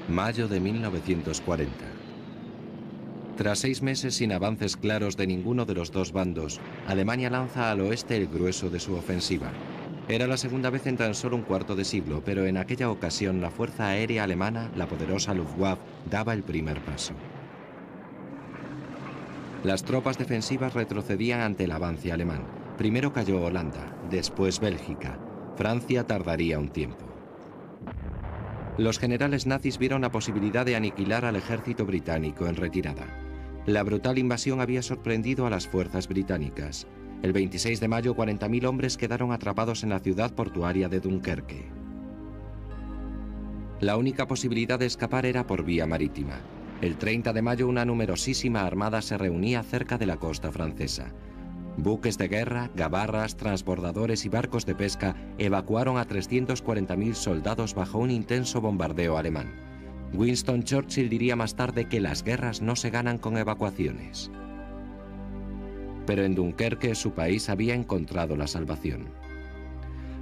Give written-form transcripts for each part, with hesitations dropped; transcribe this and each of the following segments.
Mayo de 1940. Tras 6 meses sin avances claros de ninguno de los dos bandos, Alemania lanza al oeste el grueso de su ofensiva. Era la segunda vez en tan solo un cuarto de siglo, pero en aquella ocasión la fuerza aérea alemana, la poderosa Luftwaffe, daba el primer paso. Las tropas defensivas retrocedían ante el avance alemán. Primero cayó Holanda, después Bélgica. Francia tardaría un tiempo. Los generales nazis vieron la posibilidad de aniquilar al ejército británico en retirada. La brutal invasión había sorprendido a las fuerzas británicas. El 26 de mayo, 40.000 hombres quedaron atrapados en la ciudad portuaria de Dunkerque. La única posibilidad de escapar era por vía marítima. El 30 de mayo, una numerosísima armada se reunía cerca de la costa francesa. Buques de guerra, gabarras, transbordadores y barcos de pesca evacuaron a 340.000 soldados bajo un intenso bombardeo alemán. Winston Churchill diría más tarde que las guerras no se ganan con evacuaciones. Pero en Dunkerque su país había encontrado la salvación.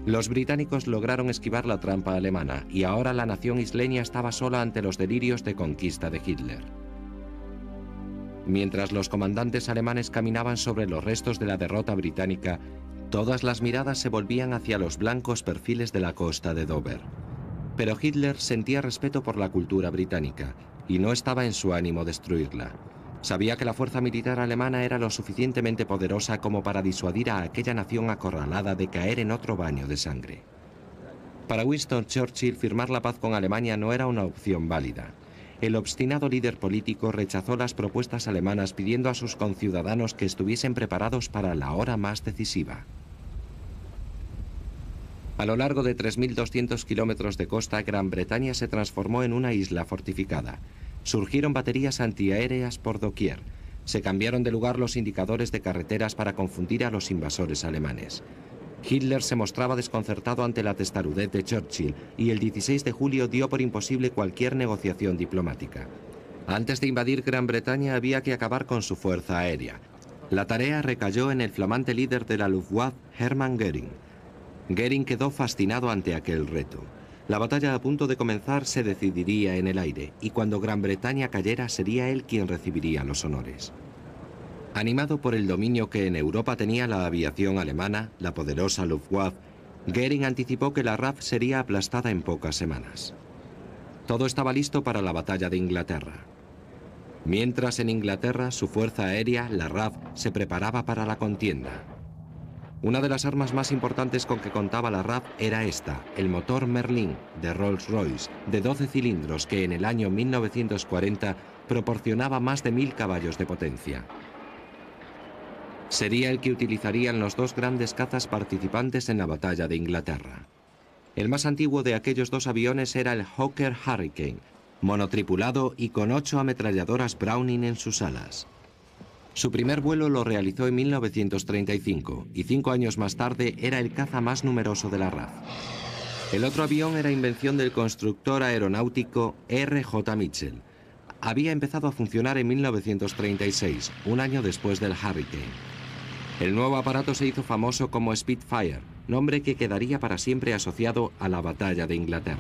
Los británicos lograron esquivar la trampa alemana y ahora la nación isleña estaba sola ante los delirios de conquista de Hitler. Mientras los comandantes alemanes caminaban sobre los restos de la derrota británica, todas las miradas se volvían hacia los blancos perfiles de la costa de Dover. Pero Hitler sentía respeto por la cultura británica y no estaba en su ánimo destruirla. Sabía que la fuerza militar alemana era lo suficientemente poderosa como para disuadir a aquella nación acorralada de caer en otro baño de sangre. Para Winston Churchill, firmar la paz con Alemania no era una opción válida. El obstinado líder político rechazó las propuestas alemanas pidiendo a sus conciudadanos que estuviesen preparados para la hora más decisiva. A lo largo de 3.200 kilómetros de costa, Gran Bretaña se transformó en una isla fortificada. Surgieron baterías antiaéreas por doquier. Se cambiaron de lugar los indicadores de carreteras para confundir a los invasores alemanes. Hitler se mostraba desconcertado ante la testarudez de Churchill y el 16 de julio dio por imposible cualquier negociación diplomática. Antes de invadir Gran Bretaña había que acabar con su fuerza aérea. La tarea recayó en el flamante líder de la Luftwaffe, Hermann Göring. Göring quedó fascinado ante aquel reto. La batalla a punto de comenzar se decidiría en el aire, y cuando Gran Bretaña cayera sería él quien recibiría los honores. Animado por el dominio que en Europa tenía la aviación alemana, la poderosa Luftwaffe, Göring anticipó que la RAF sería aplastada en pocas semanas. Todo estaba listo para la batalla de Inglaterra. Mientras en Inglaterra su fuerza aérea, la RAF, se preparaba para la contienda. Una de las armas más importantes con que contaba la RAF era esta, el motor Merlin de Rolls-Royce, de 12 cilindros que en el año 1940 proporcionaba más de 1.000 caballos de potencia. Sería el que utilizarían los dos grandes cazas participantes en la batalla de Inglaterra. El más antiguo de aquellos dos aviones era el Hawker Hurricane, monotripulado y con 8 ametralladoras Browning en sus alas. Su primer vuelo lo realizó en 1935 y 5 años más tarde era el caza más numeroso de la RAF. El otro avión era invención del constructor aeronáutico R.J. Mitchell. Había empezado a funcionar en 1936, un año después del Hurricane. El nuevo aparato se hizo famoso como Spitfire, nombre que quedaría para siempre asociado a la batalla de Inglaterra.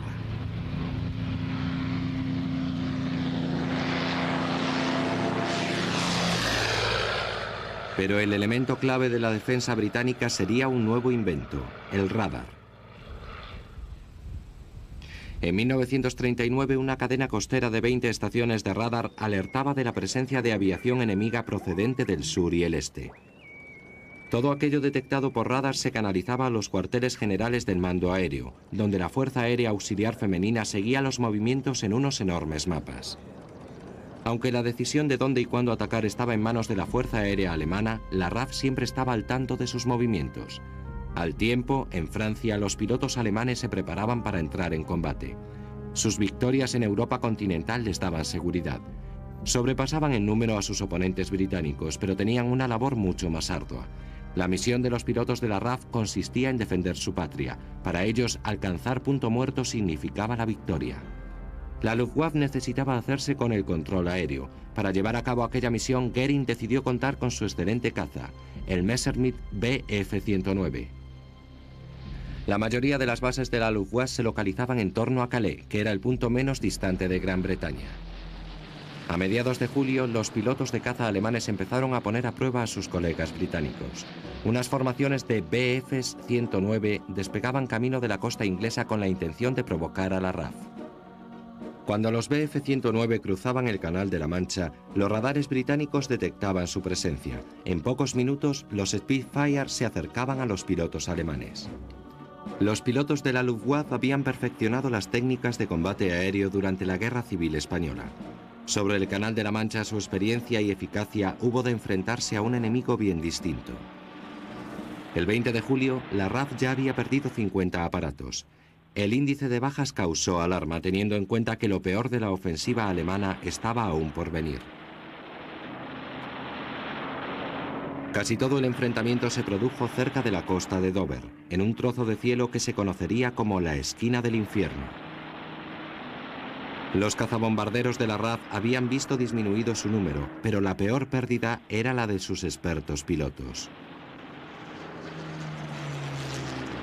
Pero el elemento clave de la defensa británica sería un nuevo invento, el radar. En 1939, una cadena costera de 20 estaciones de radar alertaba de la presencia de aviación enemiga procedente del sur y el este. Todo aquello detectado por radar se canalizaba a los cuarteles generales del mando aéreo, donde la Fuerza Aérea Auxiliar Femenina seguía los movimientos en unos enormes mapas. Aunque la decisión de dónde y cuándo atacar estaba en manos de la Fuerza Aérea Alemana, la RAF siempre estaba al tanto de sus movimientos. Al tiempo, en Francia, los pilotos alemanes se preparaban para entrar en combate. Sus victorias en Europa continental les daban seguridad. Sobrepasaban en número a sus oponentes británicos, pero tenían una labor mucho más ardua. La misión de los pilotos de la RAF consistía en defender su patria. Para ellos, alcanzar punto muerto significaba la victoria. La Luftwaffe necesitaba hacerse con el control aéreo. Para llevar a cabo aquella misión, Göring decidió contar con su excelente caza, el Messerschmitt Bf-109. La mayoría de las bases de la Luftwaffe se localizaban en torno a Calais, que era el punto menos distante de Gran Bretaña. A mediados de julio, los pilotos de caza alemanes empezaron a poner a prueba a sus colegas británicos. Unas formaciones de Bfs 109 despegaban camino de la costa inglesa con la intención de provocar a la RAF. Cuando los Bf 109 cruzaban el Canal de la Mancha, los radares británicos detectaban su presencia. En pocos minutos, los Spitfire se acercaban a los pilotos alemanes. Los pilotos de la Luftwaffe habían perfeccionado las técnicas de combate aéreo durante la Guerra Civil Española. Sobre el Canal de la Mancha, su experiencia y eficacia hubo de enfrentarse a un enemigo bien distinto. El 20 de julio, la RAF ya había perdido 50 aparatos. El índice de bajas causó alarma, teniendo en cuenta que lo peor de la ofensiva alemana estaba aún por venir. Casi todo el enfrentamiento se produjo cerca de la costa de Dover, en un trozo de cielo que se conocería como la esquina del infierno. Los cazabombarderos de la RAF habían visto disminuido su número, pero la peor pérdida era la de sus expertos pilotos.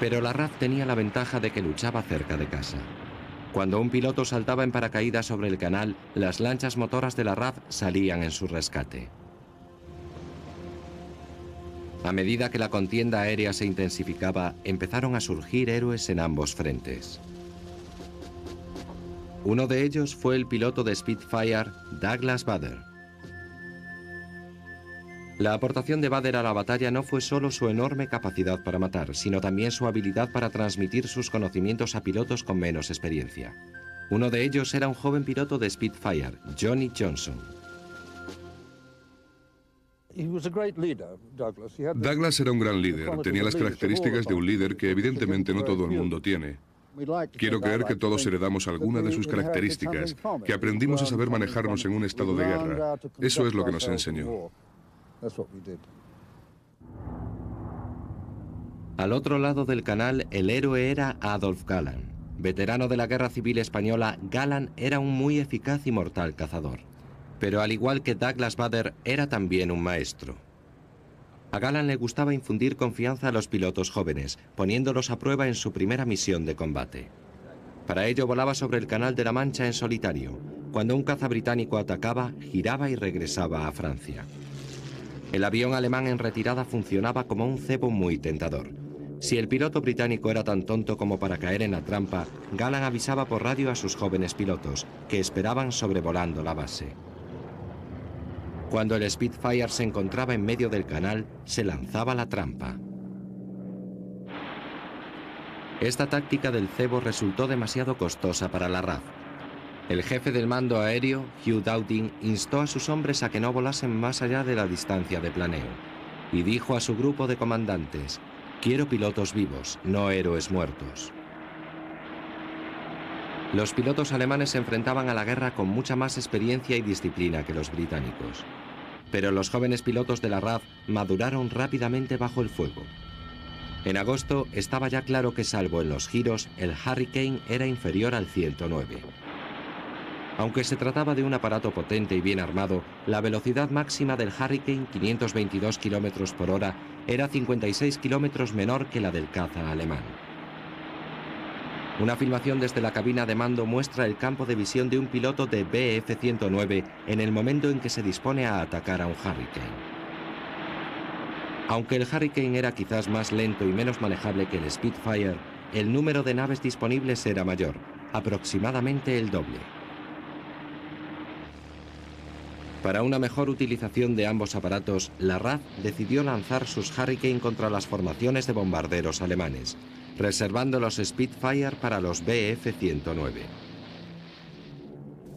Pero la RAF tenía la ventaja de que luchaba cerca de casa. Cuando un piloto saltaba en paracaídas sobre el canal, las lanchas motoras de la RAF salían en su rescate. A medida que la contienda aérea se intensificaba, empezaron a surgir héroes en ambos frentes. Uno de ellos fue el piloto de Spitfire, Douglas Bader. La aportación de Bader a la batalla no fue solo su enorme capacidad para matar, sino también su habilidad para transmitir sus conocimientos a pilotos con menos experiencia. Uno de ellos era un joven piloto de Spitfire, Johnny Johnson. Douglas era un gran líder, tenía las características de un líder que evidentemente no todo el mundo tiene. Quiero creer que todos heredamos alguna de sus características, que aprendimos a saber manejarnos en un estado de guerra. Eso es lo que nos enseñó. Al otro lado del canal, el héroe era Adolf Galland. Veterano de la Guerra Civil Española, Galland era un muy eficaz y mortal cazador. Pero al igual que Douglas Bader, era también un maestro. A Galland le gustaba infundir confianza a los pilotos jóvenes, poniéndolos a prueba en su primera misión de combate. Para ello volaba sobre el Canal de la Mancha en solitario. Cuando un caza británico atacaba, giraba y regresaba a Francia. El avión alemán en retirada funcionaba como un cebo muy tentador. Si el piloto británico era tan tonto como para caer en la trampa, Galland avisaba por radio a sus jóvenes pilotos, que esperaban sobrevolando la base. Cuando el Spitfire se encontraba en medio del canal, se lanzaba la trampa. Esta táctica del cebo resultó demasiado costosa para la RAF. El jefe del mando aéreo, Hugh Dowding, instó a sus hombres a que no volasen más allá de la distancia de planeo, y dijo a su grupo de comandantes: «Quiero pilotos vivos, no héroes muertos». Los pilotos alemanes se enfrentaban a la guerra con mucha más experiencia y disciplina que los británicos. Pero los jóvenes pilotos de la RAF maduraron rápidamente bajo el fuego. En agosto estaba ya claro que, salvo en los giros, el Hurricane era inferior al 109. Aunque se trataba de un aparato potente y bien armado, la velocidad máxima del Hurricane, 522 km por hora, era 56 km menor que la del caza alemán. Una filmación desde la cabina de mando muestra el campo de visión de un piloto de Bf 109 en el momento en que se dispone a atacar a un Hurricane. Aunque el Hurricane era quizás más lento y menos manejable que el Spitfire, el número de naves disponibles era mayor, aproximadamente el doble. Para una mejor utilización de ambos aparatos, la RAF decidió lanzar sus Hurricane contra las formaciones de bombarderos alemanes, reservando los Spitfire para los Bf 109.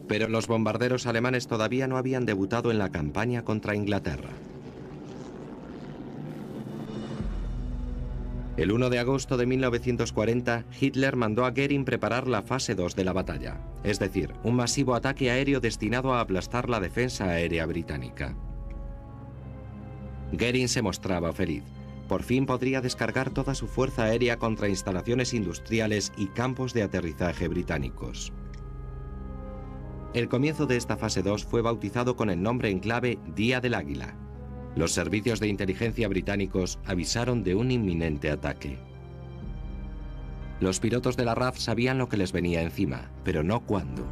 Pero los bombarderos alemanes todavía no habían debutado en la campaña contra Inglaterra. El 1 de agosto de 1940, Hitler mandó a Göring preparar la fase 2 de la batalla, es decir, un masivo ataque aéreo destinado a aplastar la defensa aérea británica. Göring se mostraba feliz. Por fin podría descargar toda su fuerza aérea contra instalaciones industriales y campos de aterrizaje británicos. El comienzo de esta fase 2 fue bautizado con el nombre en clave Día del Águila. Los servicios de inteligencia británicos avisaron de un inminente ataque. Los pilotos de la RAF sabían lo que les venía encima, pero no cuándo.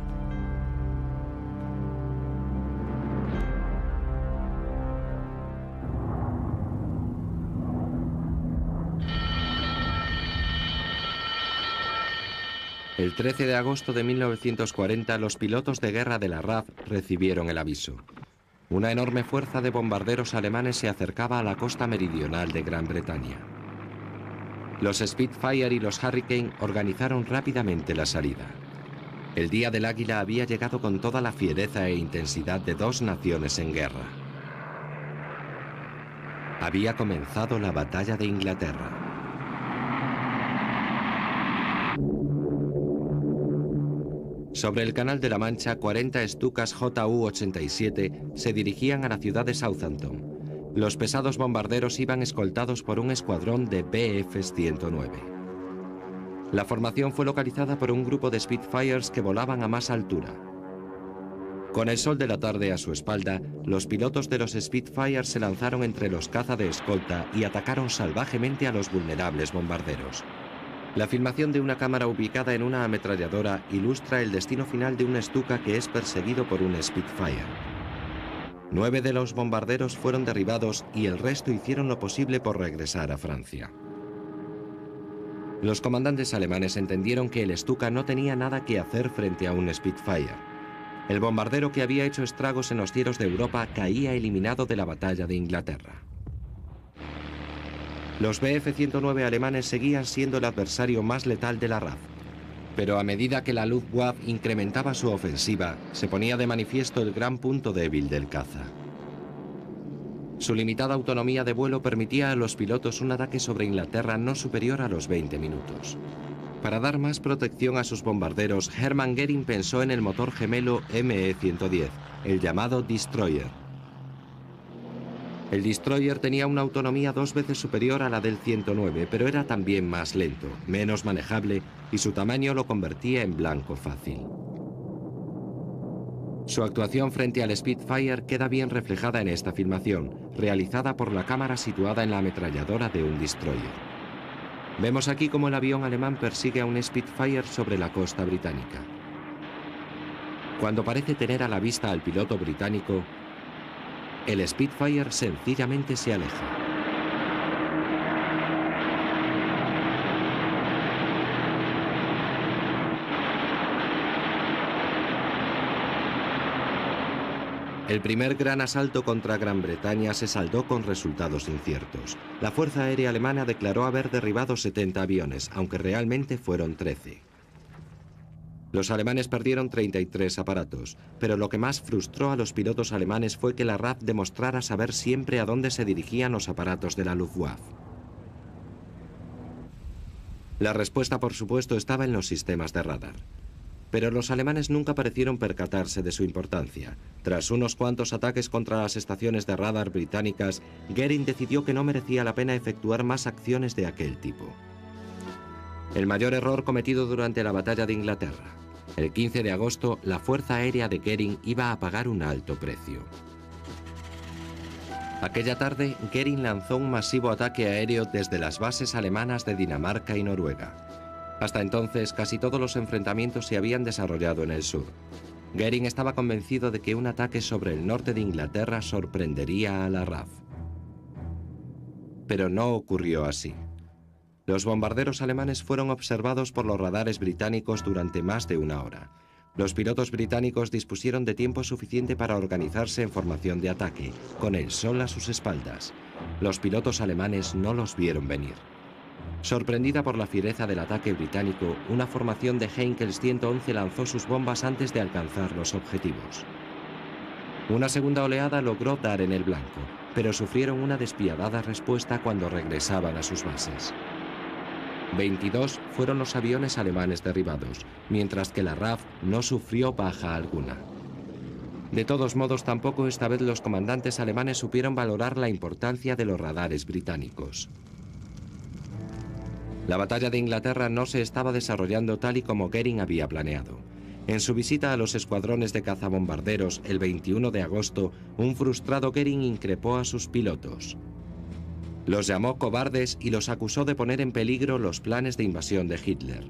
El 13 de agosto de 1940, los pilotos de guerra de la RAF recibieron el aviso. Una enorme fuerza de bombarderos alemanes se acercaba a la costa meridional de Gran Bretaña. Los Spitfire y los Hurricane organizaron rápidamente la salida. El Día del Águila había llegado con toda la fiereza e intensidad de dos naciones en guerra. Había comenzado la batalla de Inglaterra. Sobre el Canal de la Mancha, 40 Stukas JU-87 se dirigían a la ciudad de Southampton. Los pesados bombarderos iban escoltados por un escuadrón de Bf-109. La formación fue localizada por un grupo de Spitfires que volaban a más altura. Con el sol de la tarde a su espalda, los pilotos de los Spitfires se lanzaron entre los caza de escolta y atacaron salvajemente a los vulnerables bombarderos. La filmación de una cámara ubicada en una ametralladora ilustra el destino final de un Stuka que es perseguido por un Spitfire. 9 de los bombarderos fueron derribados y el resto hicieron lo posible por regresar a Francia. Los comandantes alemanes entendieron que el Stuka no tenía nada que hacer frente a un Spitfire. El bombardero que había hecho estragos en los cielos de Europa caía eliminado de la batalla de Inglaterra. Los Bf-109 alemanes seguían siendo el adversario más letal de la RAF, pero a medida que la Luftwaffe incrementaba su ofensiva, se ponía de manifiesto el gran punto débil del caza. Su limitada autonomía de vuelo permitía a los pilotos un ataque sobre Inglaterra no superior a los 20 minutos. Para dar más protección a sus bombarderos, Hermann Göring pensó en el motor gemelo ME-110, el llamado Destroyer. El Destroyer tenía una autonomía 2 veces superior a la del 109, pero era también más lento, menos manejable y su tamaño lo convertía en blanco fácil. Su actuación frente al Spitfire queda bien reflejada en esta filmación, realizada por la cámara situada en la ametralladora de un Destroyer. Vemos aquí cómo el avión alemán persigue a un Spitfire sobre la costa británica. Cuando parece tener a la vista al piloto británico, el Spitfire sencillamente se aleja. El primer gran asalto contra Gran Bretaña se saldó con resultados inciertos. La Fuerza Aérea Alemana declaró haber derribado 70 aviones, aunque realmente fueron 13. Los alemanes perdieron 33 aparatos, pero lo que más frustró a los pilotos alemanes fue que la RAF demostrara saber siempre a dónde se dirigían los aparatos de la Luftwaffe. La respuesta, por supuesto, estaba en los sistemas de radar. Pero los alemanes nunca parecieron percatarse de su importancia. Tras unos cuantos ataques contra las estaciones de radar británicas, Göring decidió que no merecía la pena efectuar más acciones de aquel tipo. El mayor error cometido durante la batalla de Inglaterra. El 15 de agosto, la Fuerza Aérea de Göring iba a pagar un alto precio. Aquella tarde, Göring lanzó un masivo ataque aéreo desde las bases alemanas de Dinamarca y Noruega. Hasta entonces, casi todos los enfrentamientos se habían desarrollado en el sur. Göring estaba convencido de que un ataque sobre el norte de Inglaterra sorprendería a la RAF. Pero no ocurrió así. Los bombarderos alemanes fueron observados por los radares británicos durante más de una hora. Los pilotos británicos dispusieron de tiempo suficiente para organizarse en formación de ataque, con el sol a sus espaldas. Los pilotos alemanes no los vieron venir. Sorprendida por la fiereza del ataque británico, una formación de Heinkel 111 lanzó sus bombas antes de alcanzar los objetivos. Una segunda oleada logró dar en el blanco, pero sufrieron una despiadada respuesta cuando regresaban a sus bases. 22 fueron los aviones alemanes derribados, mientras que la RAF no sufrió baja alguna. De todos modos, tampoco esta vez los comandantes alemanes supieron valorar la importancia de los radares británicos. La batalla de Inglaterra no se estaba desarrollando tal y como Göring había planeado. En su visita a los escuadrones de cazabombarderos el 21 de agosto, un frustrado Göring increpó a sus pilotos. Los llamó cobardes y los acusó de poner en peligro los planes de invasión de Hitler.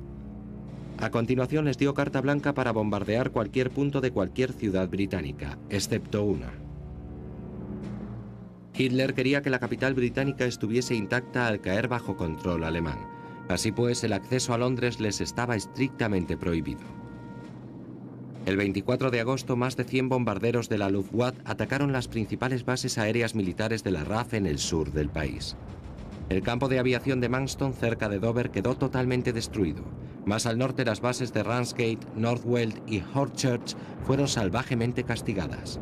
A continuación les dio carta blanca para bombardear cualquier punto de cualquier ciudad británica, excepto una. Hitler quería que la capital británica estuviese intacta al caer bajo control alemán. Así pues, el acceso a Londres les estaba estrictamente prohibido. El 24 de agosto, más de 100 bombarderos de la Luftwaffe atacaron las principales bases aéreas militares de la RAF en el sur del país. El campo de aviación de Manston, cerca de Dover, quedó totalmente destruido. Más al norte, las bases de Ramsgate, Northwold y Hornchurch fueron salvajemente castigadas.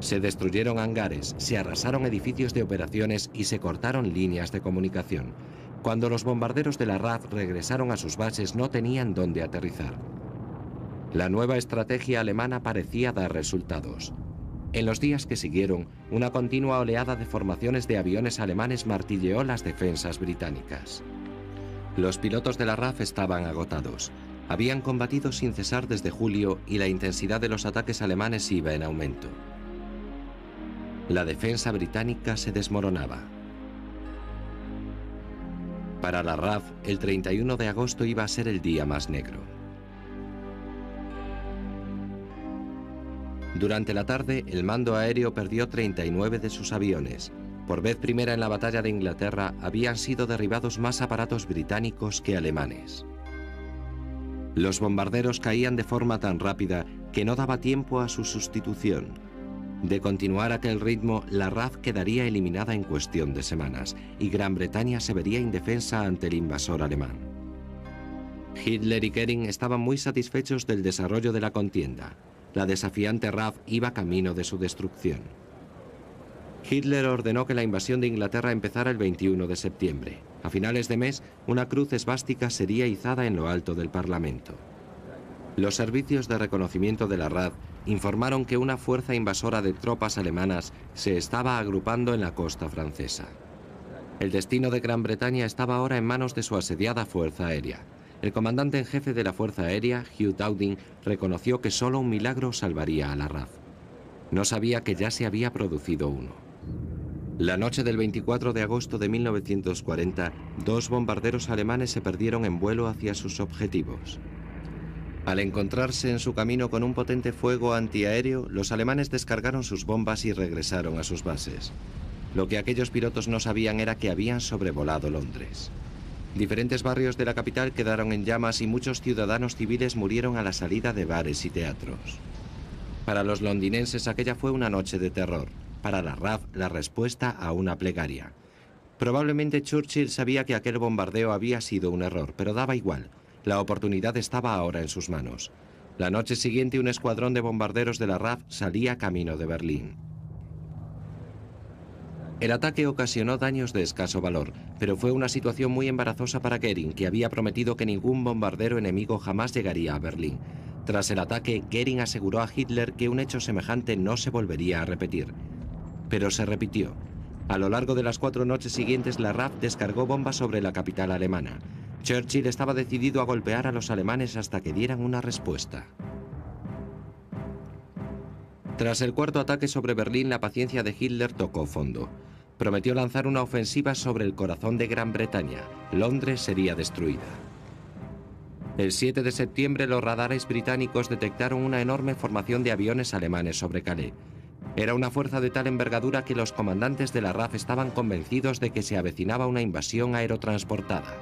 Se destruyeron hangares, se arrasaron edificios de operaciones y se cortaron líneas de comunicación. Cuando los bombarderos de la RAF regresaron a sus bases, no tenían dónde aterrizar. La nueva estrategia alemana parecía dar resultados. En los días que siguieron, una continua oleada de formaciones de aviones alemanes martilleó las defensas británicas. Los pilotos de la RAF estaban agotados. Habían combatido sin cesar desde julio y la intensidad de los ataques alemanes iba en aumento. La defensa británica se desmoronaba. Para la RAF, el 31 de agosto iba a ser el día más negro. Durante la tarde, el mando aéreo perdió 39 de sus aviones. Por vez primera en la batalla de Inglaterra, habían sido derribados más aparatos británicos que alemanes. Los bombarderos caían de forma tan rápida que no daba tiempo a su sustitución. De continuar aquel ritmo, la RAF quedaría eliminada en cuestión de semanas y Gran Bretaña se vería indefensa ante el invasor alemán. Hitler y Goering estaban muy satisfechos del desarrollo de la contienda. La desafiante RAF iba camino de su destrucción. Hitler ordenó que la invasión de Inglaterra empezara el 21 de septiembre. A finales de mes, una cruz esvástica sería izada en lo alto del Parlamento. Los servicios de reconocimiento de la RAF informaron que una fuerza invasora de tropas alemanas se estaba agrupando en la costa francesa. El destino de Gran Bretaña estaba ahora en manos de su asediada fuerza aérea. El comandante en jefe de la Fuerza Aérea, Hugh Dowding, reconoció que solo un milagro salvaría a la RAF. No sabía que ya se había producido uno. La noche del 24 de agosto de 1940, 2 bombarderos alemanes se perdieron en vuelo hacia sus objetivos. Al encontrarse en su camino con un potente fuego antiaéreo, los alemanes descargaron sus bombas y regresaron a sus bases. Lo que aquellos pilotos no sabían era que habían sobrevolado Londres. Diferentes barrios de la capital quedaron en llamas y muchos ciudadanos civiles murieron a la salida de bares y teatros. Para los londinenses aquella fue una noche de terror. Para la RAF, la respuesta a una plegaria. Probablemente Churchill sabía que aquel bombardeo había sido un error, pero daba igual. La oportunidad estaba ahora en sus manos. La noche siguiente, un escuadrón de bombarderos de la RAF salía camino de Berlín. El ataque ocasionó daños de escaso valor, pero fue una situación muy embarazosa para Goering, que había prometido que ningún bombardero enemigo jamás llegaría a Berlín. Tras el ataque, Goering aseguró a Hitler que un hecho semejante no se volvería a repetir. Pero se repitió. A lo largo de las 4 noches siguientes, la RAF descargó bombas sobre la capital alemana. Churchill estaba decidido a golpear a los alemanes hasta que dieran una respuesta. Tras el cuarto ataque sobre Berlín, la paciencia de Hitler tocó fondo. Prometió lanzar una ofensiva sobre el corazón de Gran Bretaña. Londres sería destruida. El 7 de septiembre, los radares británicos detectaron una enorme formación de aviones alemanes sobre Calais. Era una fuerza de tal envergadura que los comandantes de la RAF estaban convencidos de que se avecinaba una invasión aerotransportada.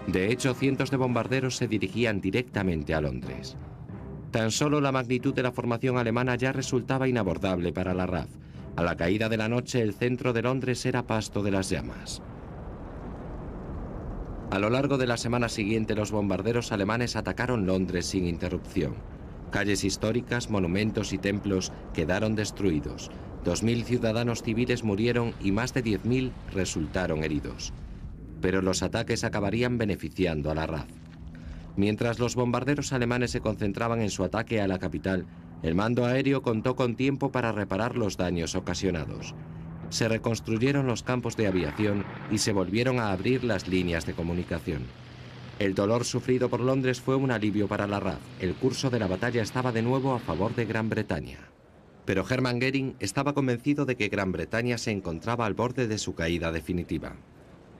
De hecho, cientos de bombarderos se dirigían directamente a Londres. Tan solo la magnitud de la formación alemana ya resultaba inabordable para la RAF. A la caída de la noche, el centro de Londres era pasto de las llamas. A lo largo de la semana siguiente, los bombarderos alemanes atacaron Londres sin interrupción. Calles históricas, monumentos y templos quedaron destruidos. 2000 ciudadanos civiles murieron y más de 10.000 resultaron heridos. Pero los ataques acabarían beneficiando a la RAF. Mientras los bombarderos alemanes se concentraban en su ataque a la capital, el mando aéreo contó con tiempo para reparar los daños ocasionados. Se reconstruyeron los campos de aviación y se volvieron a abrir las líneas de comunicación. El dolor sufrido por Londres fue un alivio para la RAF. El curso de la batalla estaba de nuevo a favor de Gran Bretaña. Pero Hermann Göring estaba convencido de que Gran Bretaña se encontraba al borde de su caída definitiva.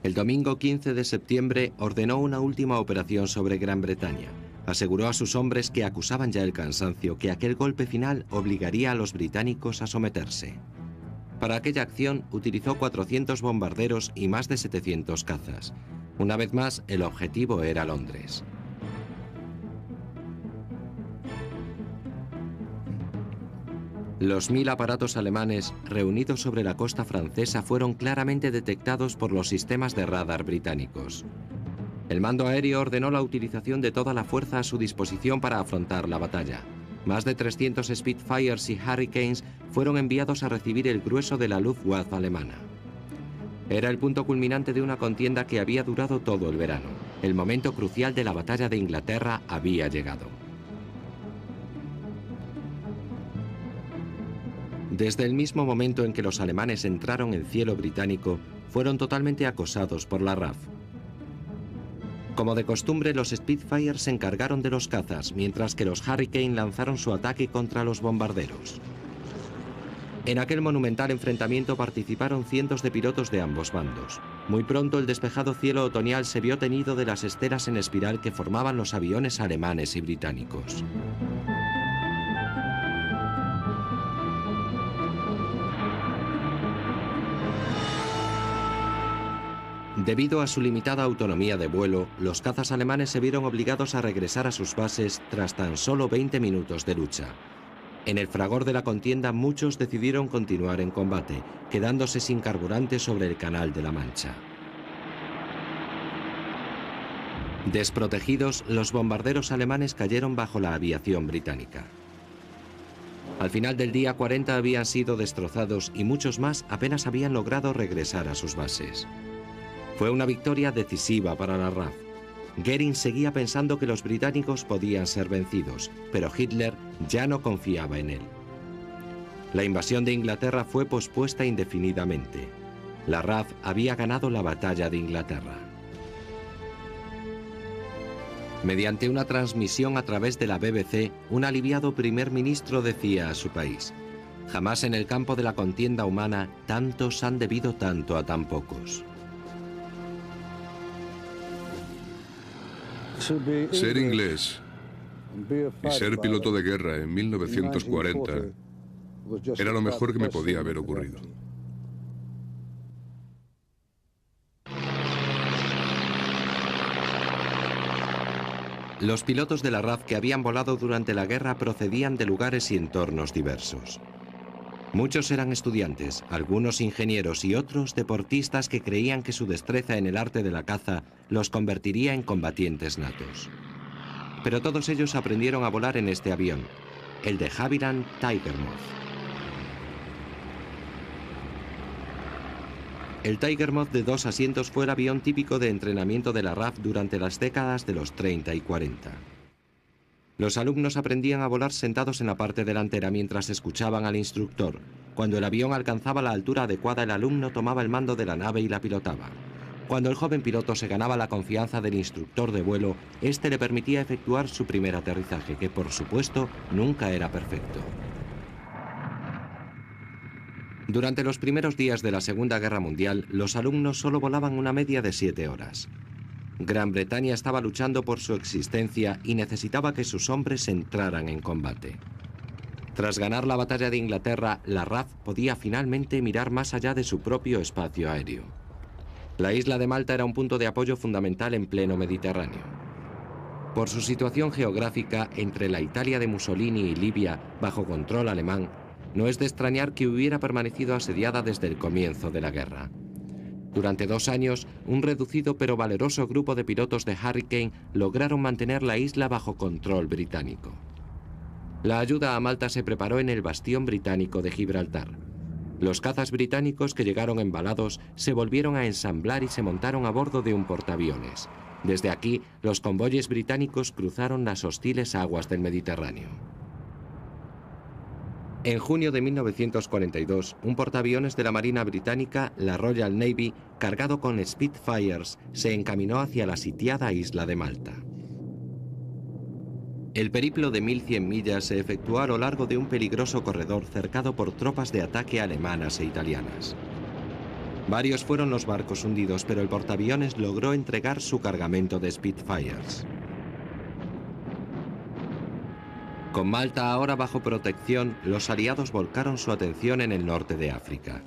El domingo 15 de septiembre ordenó una última operación sobre Gran Bretaña. Aseguró a sus hombres que acusaban ya el cansancio, que aquel golpe final obligaría a los británicos a someterse. Para aquella acción utilizó 400 bombarderos y más de 700 cazas. Una vez más, el objetivo era Londres. Los 1000 aparatos alemanes reunidos sobre la costa francesa fueron claramente detectados por los sistemas de radar británicos. El mando aéreo ordenó la utilización de toda la fuerza a su disposición para afrontar la batalla. Más de 300 Spitfires y Hurricanes fueron enviados a recibir el grueso de la Luftwaffe alemana. Era el punto culminante de una contienda que había durado todo el verano. El momento crucial de la batalla de Inglaterra había llegado. Desde el mismo momento en que los alemanes entraron en cielo británico, fueron totalmente acosados por la RAF. Como de costumbre, los Spitfire se encargaron de los cazas, mientras que los Hurricane lanzaron su ataque contra los bombarderos. En aquel monumental enfrentamiento participaron cientos de pilotos de ambos bandos. Muy pronto el despejado cielo otoñal se vio teñido de las esteras en espiral que formaban los aviones alemanes y británicos. Debido a su limitada autonomía de vuelo, los cazas alemanes se vieron obligados a regresar a sus bases tras tan solo 20 minutos de lucha. En el fragor de la contienda, muchos decidieron continuar en combate, quedándose sin carburante sobre el Canal de la Mancha. Desprotegidos, los bombarderos alemanes cayeron bajo la aviación británica. Al final del día, 40 habían sido destrozados y muchos más apenas habían logrado regresar a sus bases. Fue una victoria decisiva para la RAF. Göring seguía pensando que los británicos podían ser vencidos, pero Hitler ya no confiaba en él. La invasión de Inglaterra fue pospuesta indefinidamente. La RAF había ganado la batalla de Inglaterra. Mediante una transmisión a través de la BBC, un aliviado primer ministro decía a su país: «Jamás en el campo de la contienda humana tantos han debido tanto a tan pocos». Ser inglés y ser piloto de guerra en 1940 era lo mejor que me podía haber ocurrido. Los pilotos de la RAF que habían volado durante la guerra procedían de lugares y entornos diversos. Muchos eran estudiantes, algunos ingenieros y otros deportistas que creían que su destreza en el arte de la caza los convertiría en combatientes natos. Pero todos ellos aprendieron a volar en este avión, el de Havilland Tiger Moth. El Tiger Moth de 2 asientos fue el avión típico de entrenamiento de la RAF durante las décadas de los 30 y 40. Los alumnos aprendían a volar sentados en la parte delantera mientras escuchaban al instructor. Cuando el avión alcanzaba la altura adecuada, el alumno tomaba el mando de la nave y la pilotaba. Cuando el joven piloto se ganaba la confianza del instructor de vuelo, este le permitía efectuar su primer aterrizaje, que por supuesto nunca era perfecto. Durante los primeros días de la Segunda Guerra Mundial, los alumnos solo volaban una media de 7 horas. Gran Bretaña estaba luchando por su existencia y necesitaba que sus hombres entraran en combate. Tras ganar la batalla de Inglaterra, la RAF podía finalmente mirar más allá de su propio espacio aéreo. La isla de Malta era un punto de apoyo fundamental en pleno Mediterráneo. Por su situación geográfica entre la Italia de Mussolini y Libia, bajo control alemán, no es de extrañar que hubiera permanecido asediada desde el comienzo de la guerra. Durante 2 años, un reducido pero valeroso grupo de pilotos de Hurricane lograron mantener la isla bajo control británico. La ayuda a Malta se preparó en el bastión británico de Gibraltar. Los cazas británicos que llegaron embalados se volvieron a ensamblar y se montaron a bordo de un portaaviones. Desde aquí, los convoyes británicos cruzaron las hostiles aguas del Mediterráneo. En junio de 1942, un portaaviones de la Marina Británica, la Royal Navy, cargado con Spitfires, se encaminó hacia la sitiada isla de Malta. El periplo de 1100 millas se efectuó a lo largo de un peligroso corredor cercado por tropas de ataque alemanas e italianas. Varios fueron los barcos hundidos, pero el portaaviones logró entregar su cargamento de Spitfires. Con Malta ahora bajo protección, los aliados volcaron su atención en el norte de África.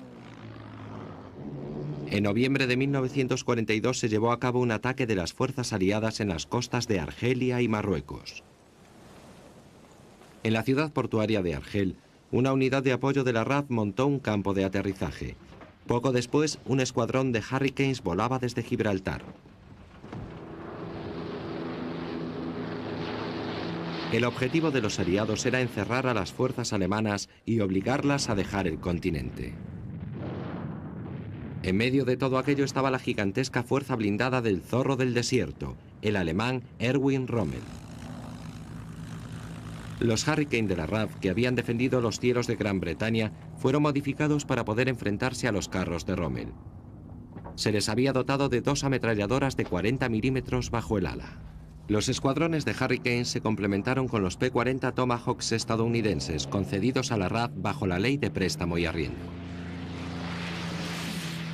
En noviembre de 1942 se llevó a cabo un ataque de las fuerzas aliadas en las costas de Argelia y Marruecos. En la ciudad portuaria de Argel, una unidad de apoyo de la RAF montó un campo de aterrizaje. Poco después, un escuadrón de Hurricanes volaba desde Gibraltar. El objetivo de los aliados era encerrar a las fuerzas alemanas y obligarlas a dejar el continente. En medio de todo aquello estaba la gigantesca fuerza blindada del Zorro del Desierto, el alemán Erwin Rommel. Los Hurricane de la RAF, que habían defendido los cielos de Gran Bretaña, fueron modificados para poder enfrentarse a los carros de Rommel. Se les había dotado de 2 ametralladoras de 40 milímetros bajo el ala. Los escuadrones de Hurricane se complementaron con los P-40 Tomahawks estadounidenses, concedidos a la RAF bajo la ley de préstamo y arriendo.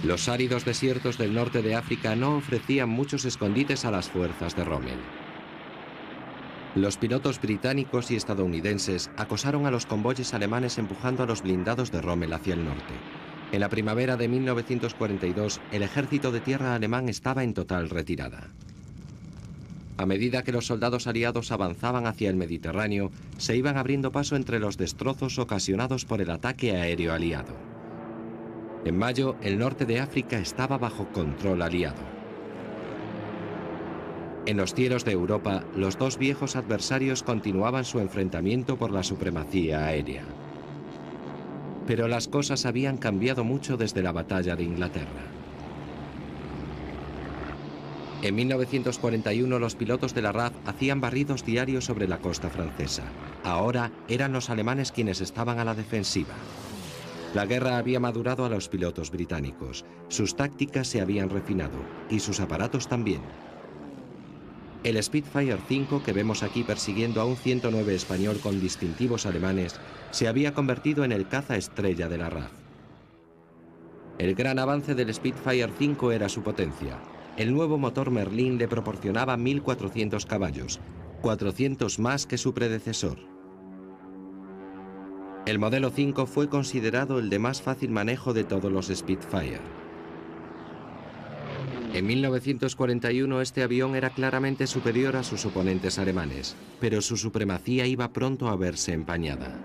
Los áridos desiertos del norte de África no ofrecían muchos escondites a las fuerzas de Rommel. Los pilotos británicos y estadounidenses acosaron a los convoyes alemanes empujando a los blindados de Rommel hacia el norte. En la primavera de 1942, el ejército de tierra alemán estaba en total retirada. A medida que los soldados aliados avanzaban hacia el Mediterráneo, se iban abriendo paso entre los destrozos ocasionados por el ataque aéreo aliado. En mayo, el norte de África estaba bajo control aliado. En los cielos de Europa, los dos viejos adversarios continuaban su enfrentamiento por la supremacía aérea. Pero las cosas habían cambiado mucho desde la batalla de Inglaterra. En 1941 los pilotos de la RAF hacían barridos diarios sobre la costa francesa. Ahora eran los alemanes quienes estaban a la defensiva. La guerra había madurado a los pilotos británicos. Sus tácticas se habían refinado y sus aparatos también. El Spitfire 5 que vemos aquí persiguiendo a un 109 español con distintivos alemanes se había convertido en el caza estrella de la RAF. El gran avance del Spitfire 5 era su potencia. El nuevo motor Merlin le proporcionaba 1.400 caballos, 400 más que su predecesor. El modelo 5 fue considerado el de más fácil manejo de todos los Spitfire. En 1941 este avión era claramente superior a sus oponentes alemanes, pero su supremacía iba pronto a verse empañada.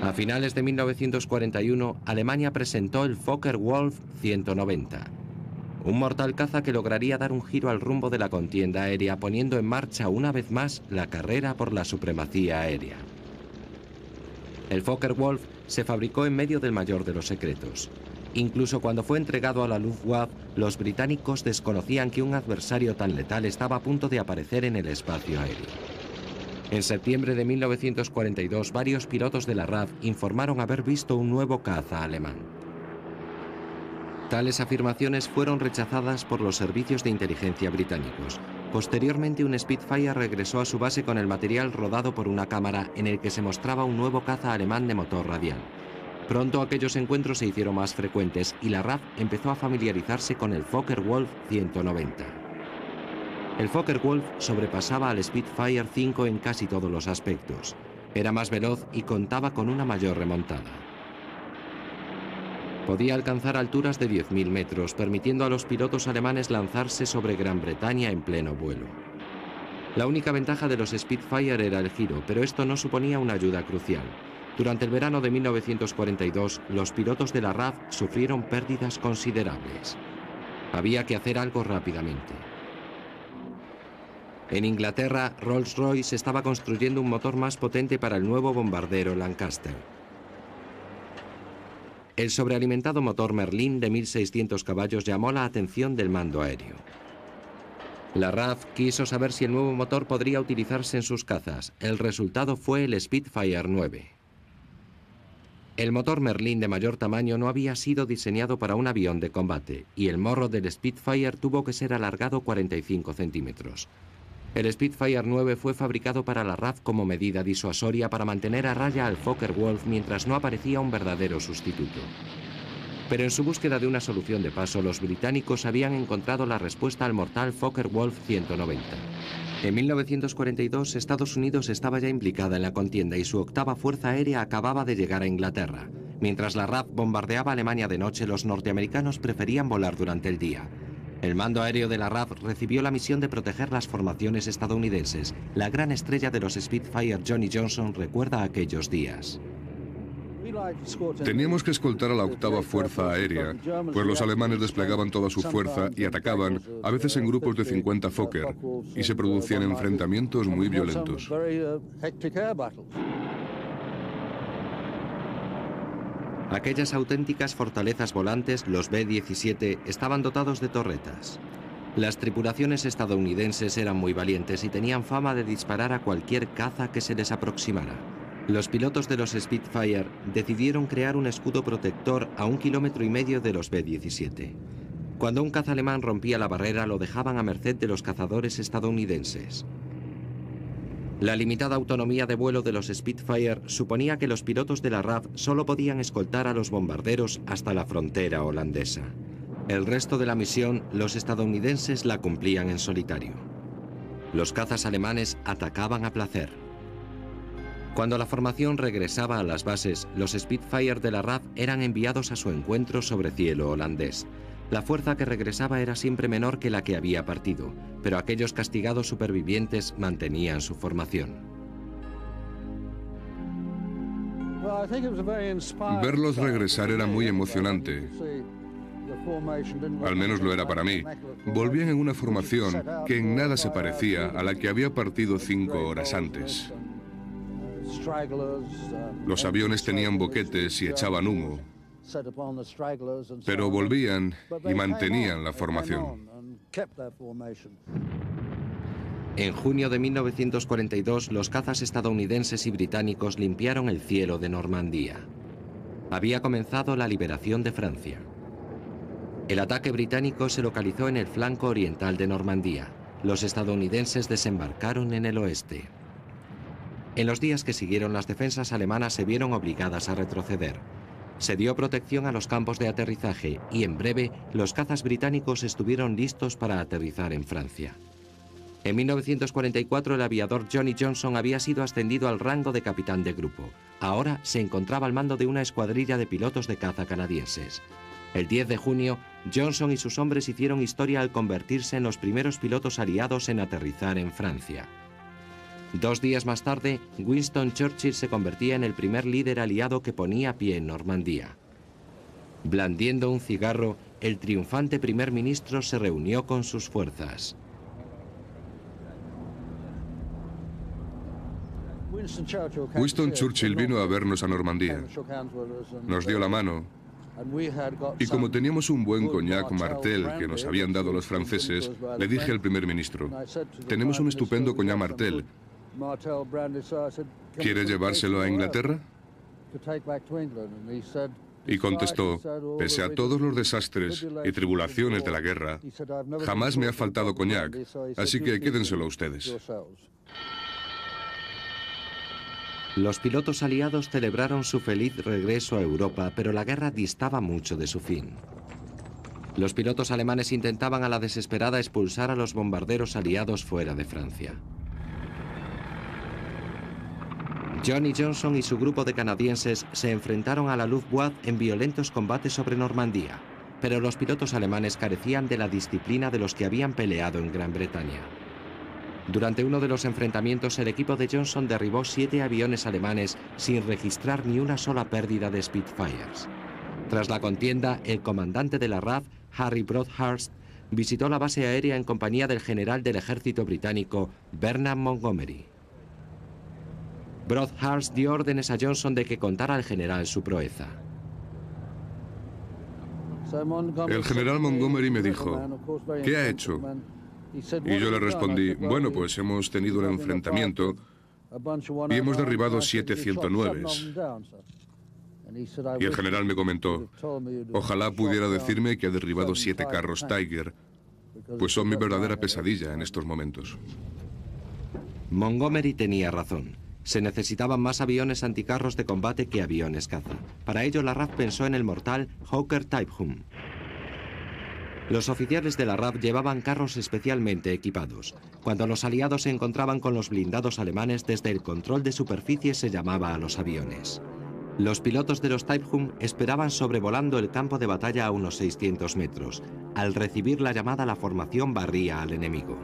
A finales de 1941, Alemania presentó el Focke-Wulf 190, un mortal caza que lograría dar un giro al rumbo de la contienda aérea, poniendo en marcha una vez más la carrera por la supremacía aérea. El Focke-Wulf se fabricó en medio del mayor de los secretos. Incluso cuando fue entregado a la Luftwaffe, los británicos desconocían que un adversario tan letal estaba a punto de aparecer en el espacio aéreo. En septiembre de 1942, varios pilotos de la RAF informaron haber visto un nuevo caza alemán. Tales afirmaciones fueron rechazadas por los servicios de inteligencia británicos. Posteriormente, un Spitfire regresó a su base con el material rodado por una cámara en el que se mostraba un nuevo caza alemán de motor radial. Pronto aquellos encuentros se hicieron más frecuentes y la RAF empezó a familiarizarse con el Focke-Wulf 190. El Focke-Wulf sobrepasaba al Spitfire 5 en casi todos los aspectos. Era más veloz y contaba con una mayor remontada. Podía alcanzar alturas de 10.000 metros, permitiendo a los pilotos alemanes lanzarse sobre Gran Bretaña en pleno vuelo. La única ventaja de los Spitfire era el giro, pero esto no suponía una ayuda crucial. Durante el verano de 1942, los pilotos de la RAF sufrieron pérdidas considerables. Había que hacer algo rápidamente. En Inglaterra, Rolls-Royce estaba construyendo un motor más potente para el nuevo bombardero Lancaster. El sobrealimentado motor Merlin de 1.600 caballos llamó la atención del mando aéreo. La RAF quiso saber si el nuevo motor podría utilizarse en sus cazas. El resultado fue el Spitfire 9. El motor Merlin de mayor tamaño no había sido diseñado para un avión de combate y el morro del Spitfire tuvo que ser alargado 45 centímetros. El Spitfire 9 fue fabricado para la RAF como medida disuasoria para mantener a raya al Focke-Wulf mientras no aparecía un verdadero sustituto. Pero en su búsqueda de una solución de paso, los británicos habían encontrado la respuesta al mortal Focke-Wulf 190. En 1942, Estados Unidos estaba ya implicada en la contienda y su octava Fuerza Aérea acababa de llegar a Inglaterra. Mientras la RAF bombardeaba Alemania de noche, los norteamericanos preferían volar durante el día. El mando aéreo de la RAF recibió la misión de proteger las formaciones estadounidenses. La gran estrella de los Spitfire, Johnny Johnson, recuerda aquellos días. Teníamos que escoltar a la octava Fuerza Aérea, pues los alemanes desplegaban toda su fuerza y atacaban, a veces en grupos de 50 Fokker, y se producían enfrentamientos muy violentos. Aquellas auténticas fortalezas volantes, los B-17, estaban dotados de torretas. Las tripulaciones estadounidenses eran muy valientes y tenían fama de disparar a cualquier caza que se les aproximara. Los pilotos de los Spitfire decidieron crear un escudo protector a 1,5 kilómetros de los B-17. Cuando un caza alemán rompía la barrera, lo dejaban a merced de los cazadores estadounidenses. La limitada autonomía de vuelo de los Spitfire suponía que los pilotos de la RAF solo podían escoltar a los bombarderos hasta la frontera holandesa. El resto de la misión, los estadounidenses la cumplían en solitario. Los cazas alemanes atacaban a placer. Cuando la formación regresaba a las bases, los Spitfire de la RAF eran enviados a su encuentro sobre cielo holandés. La fuerza que regresaba era siempre menor que la que había partido, pero aquellos castigados supervivientes mantenían su formación. Verlos regresar era muy emocionante. Al menos lo era para mí. Volvían en una formación que en nada se parecía a la que había partido 5 horas antes. Los aviones tenían boquetes y echaban humo, pero volvían y mantenían la formación. En junio de 1942, los cazas estadounidenses y británicos limpiaron el cielo de Normandía. Había comenzado la liberación de Francia. El ataque británico se localizó en el flanco oriental de Normandía. Los estadounidenses desembarcaron en el oeste. En los días que siguieron, las defensas alemanas se vieron obligadas a retroceder. Se dio protección a los campos de aterrizaje y en breve los cazas británicos estuvieron listos para aterrizar en Francia. En 1944 el aviador Johnny Johnson había sido ascendido al rango de capitán de grupo. Ahora se encontraba al mando de una escuadrilla de pilotos de caza canadienses. El 10 de junio, Johnson y sus hombres hicieron historia al convertirse en los primeros pilotos aliados en aterrizar en Francia. 2 días más tarde, Winston Churchill se convertía en el primer líder aliado que ponía pie en Normandía. Blandiendo un cigarro, el triunfante primer ministro se reunió con sus fuerzas. Winston Churchill vino a vernos a Normandía. Nos dio la mano. Y como teníamos un buen coñac Martel que nos habían dado los franceses, le dije al primer ministro: tenemos un estupendo coñac Martel. ¿Quiere llevárselo a Inglaterra? Y contestó: pese a todos los desastres y tribulaciones de la guerra, jamás me ha faltado coñac, así que quédenselo a ustedes. Los pilotos aliados celebraron su feliz regreso a Europa, pero la guerra distaba mucho de su fin. Los pilotos alemanes intentaban a la desesperada expulsar a los bombarderos aliados fuera de Francia. Johnny Johnson y su grupo de canadienses se enfrentaron a la Luftwaffe en violentos combates sobre Normandía, pero los pilotos alemanes carecían de la disciplina de los que habían peleado en Gran Bretaña. Durante uno de los enfrentamientos, el equipo de Johnson derribó 7 aviones alemanes sin registrar ni una sola pérdida de Spitfires. Tras la contienda, el comandante de la RAF, Harry Broadhurst, visitó la base aérea en compañía del general del ejército británico, Bernard Montgomery. Broadhurst dio órdenes a Johnson de que contara al general su proeza. El general Montgomery me dijo: ¿qué ha hecho? Y yo le respondí: bueno, pues hemos tenido un enfrentamiento y hemos derribado 7 109s. Y el general me comentó: ojalá pudiera decirme que ha derribado 7 carros Tiger, pues son mi verdadera pesadilla en estos momentos. Montgomery tenía razón. Se necesitaban más aviones anticarros de combate que aviones caza. Para ello, la RAF pensó en el mortal Hawker Typhoon. Los oficiales de la RAF llevaban carros especialmente equipados. Cuando los aliados se encontraban con los blindados alemanes, desde el control de superficie se llamaba a los aviones. Los pilotos de los Typhoon esperaban sobrevolando el campo de batalla a unos 600 metros. Al recibir la llamada, la formación barría al enemigo.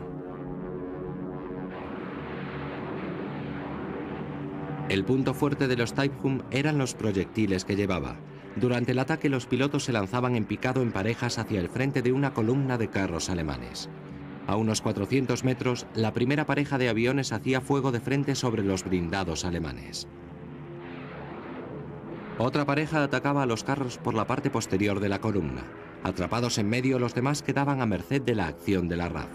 El punto fuerte de los Typhoon eran los proyectiles que llevaba. Durante el ataque, los pilotos se lanzaban en picado en parejas hacia el frente de una columna de carros alemanes. A unos 400 metros, la primera pareja de aviones hacía fuego de frente sobre los blindados alemanes. Otra pareja atacaba a los carros por la parte posterior de la columna. Atrapados en medio, los demás quedaban a merced de la acción de la RAF.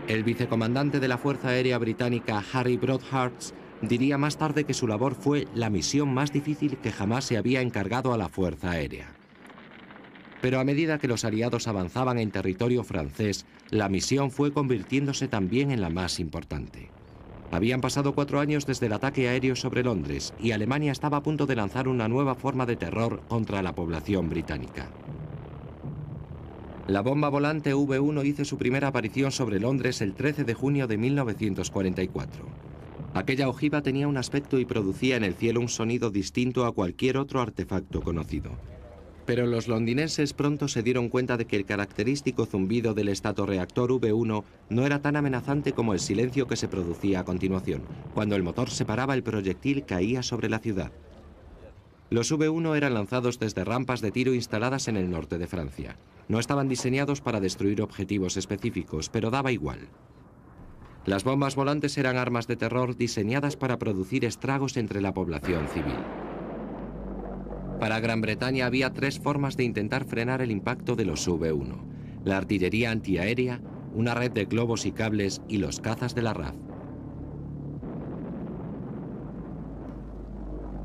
El vicecomandante de la Fuerza Aérea Británica, Harry Broadhurst, diría más tarde que su labor fue la misión más difícil que jamás se había encargado a la Fuerza Aérea. Pero a medida que los aliados avanzaban en territorio francés, la misión fue convirtiéndose también en la más importante. Habían pasado 4 años desde el ataque aéreo sobre Londres y Alemania estaba a punto de lanzar una nueva forma de terror contra la población británica. La bomba volante V-1 hizo su primera aparición sobre Londres el 13 de junio de 1944. Aquella ojiva tenía un aspecto y producía en el cielo un sonido distinto a cualquier otro artefacto conocido. Pero los londinenses pronto se dieron cuenta de que el característico zumbido del estatorreactor V-1 no era tan amenazante como el silencio que se producía a continuación. Cuando el motor se paraba, el proyectil caía sobre la ciudad. Los V-1 eran lanzados desde rampas de tiro instaladas en el norte de Francia. No estaban diseñados para destruir objetivos específicos, pero daba igual. Las bombas volantes eran armas de terror diseñadas para producir estragos entre la población civil. Para Gran Bretaña había 3 formas de intentar frenar el impacto de los V-1: la artillería antiaérea, una red de globos y cables y los cazas de la RAF.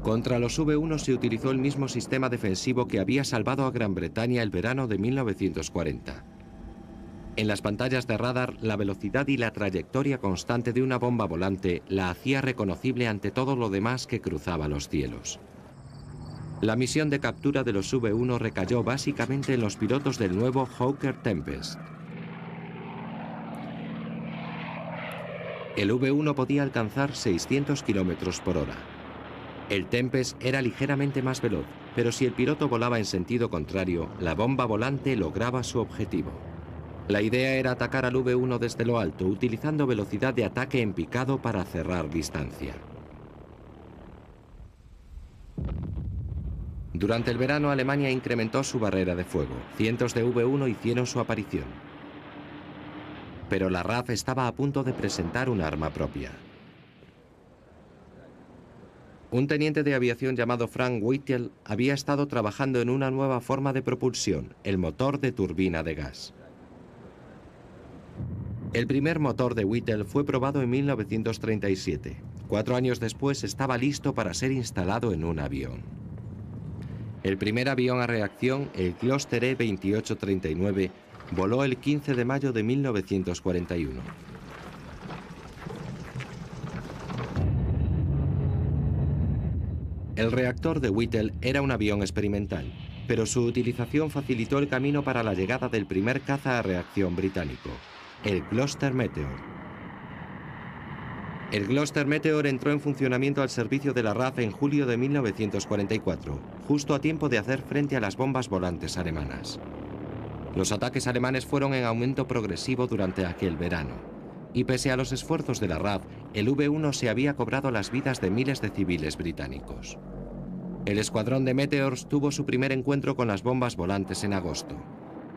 Contra los V-1 se utilizó el mismo sistema defensivo que había salvado a Gran Bretaña el verano de 1940. En las pantallas de radar, la velocidad y la trayectoria constante de una bomba volante la hacía reconocible ante todo lo demás que cruzaba los cielos. La misión de captura de los V-1 recayó básicamente en los pilotos del nuevo Hawker Tempest. El V-1 podía alcanzar 600 km por hora. El Tempest era ligeramente más veloz, pero si el piloto volaba en sentido contrario, la bomba volante lograba su objetivo. La idea era atacar al V-1 desde lo alto, utilizando velocidad de ataque en picado para cerrar distancia. Durante el verano, Alemania incrementó su barrera de fuego. Cientos de V-1 hicieron su aparición. Pero la RAF estaba a punto de presentar un arma propia. Un teniente de aviación llamado Frank Whittle había estado trabajando en una nueva forma de propulsión, el motor de turbina de gas. El primer motor de Whittle fue probado en 1937. 4 años después estaba listo para ser instalado en un avión. El primer avión a reacción, el Gloster E-2839, voló el 15 de mayo de 1941. El reactor de Whittle era un avión experimental, pero su utilización facilitó el camino para la llegada del primer caza a reacción británico, el Gloster Meteor. El Gloster Meteor entró en funcionamiento al servicio de la RAF en julio de 1944, justo a tiempo de hacer frente a las bombas volantes alemanas. Los ataques alemanes fueron en aumento progresivo durante aquel verano, y pese a los esfuerzos de la RAF, el V-1 se había cobrado las vidas de miles de civiles británicos. El escuadrón de Meteors tuvo su primer encuentro con las bombas volantes en agosto.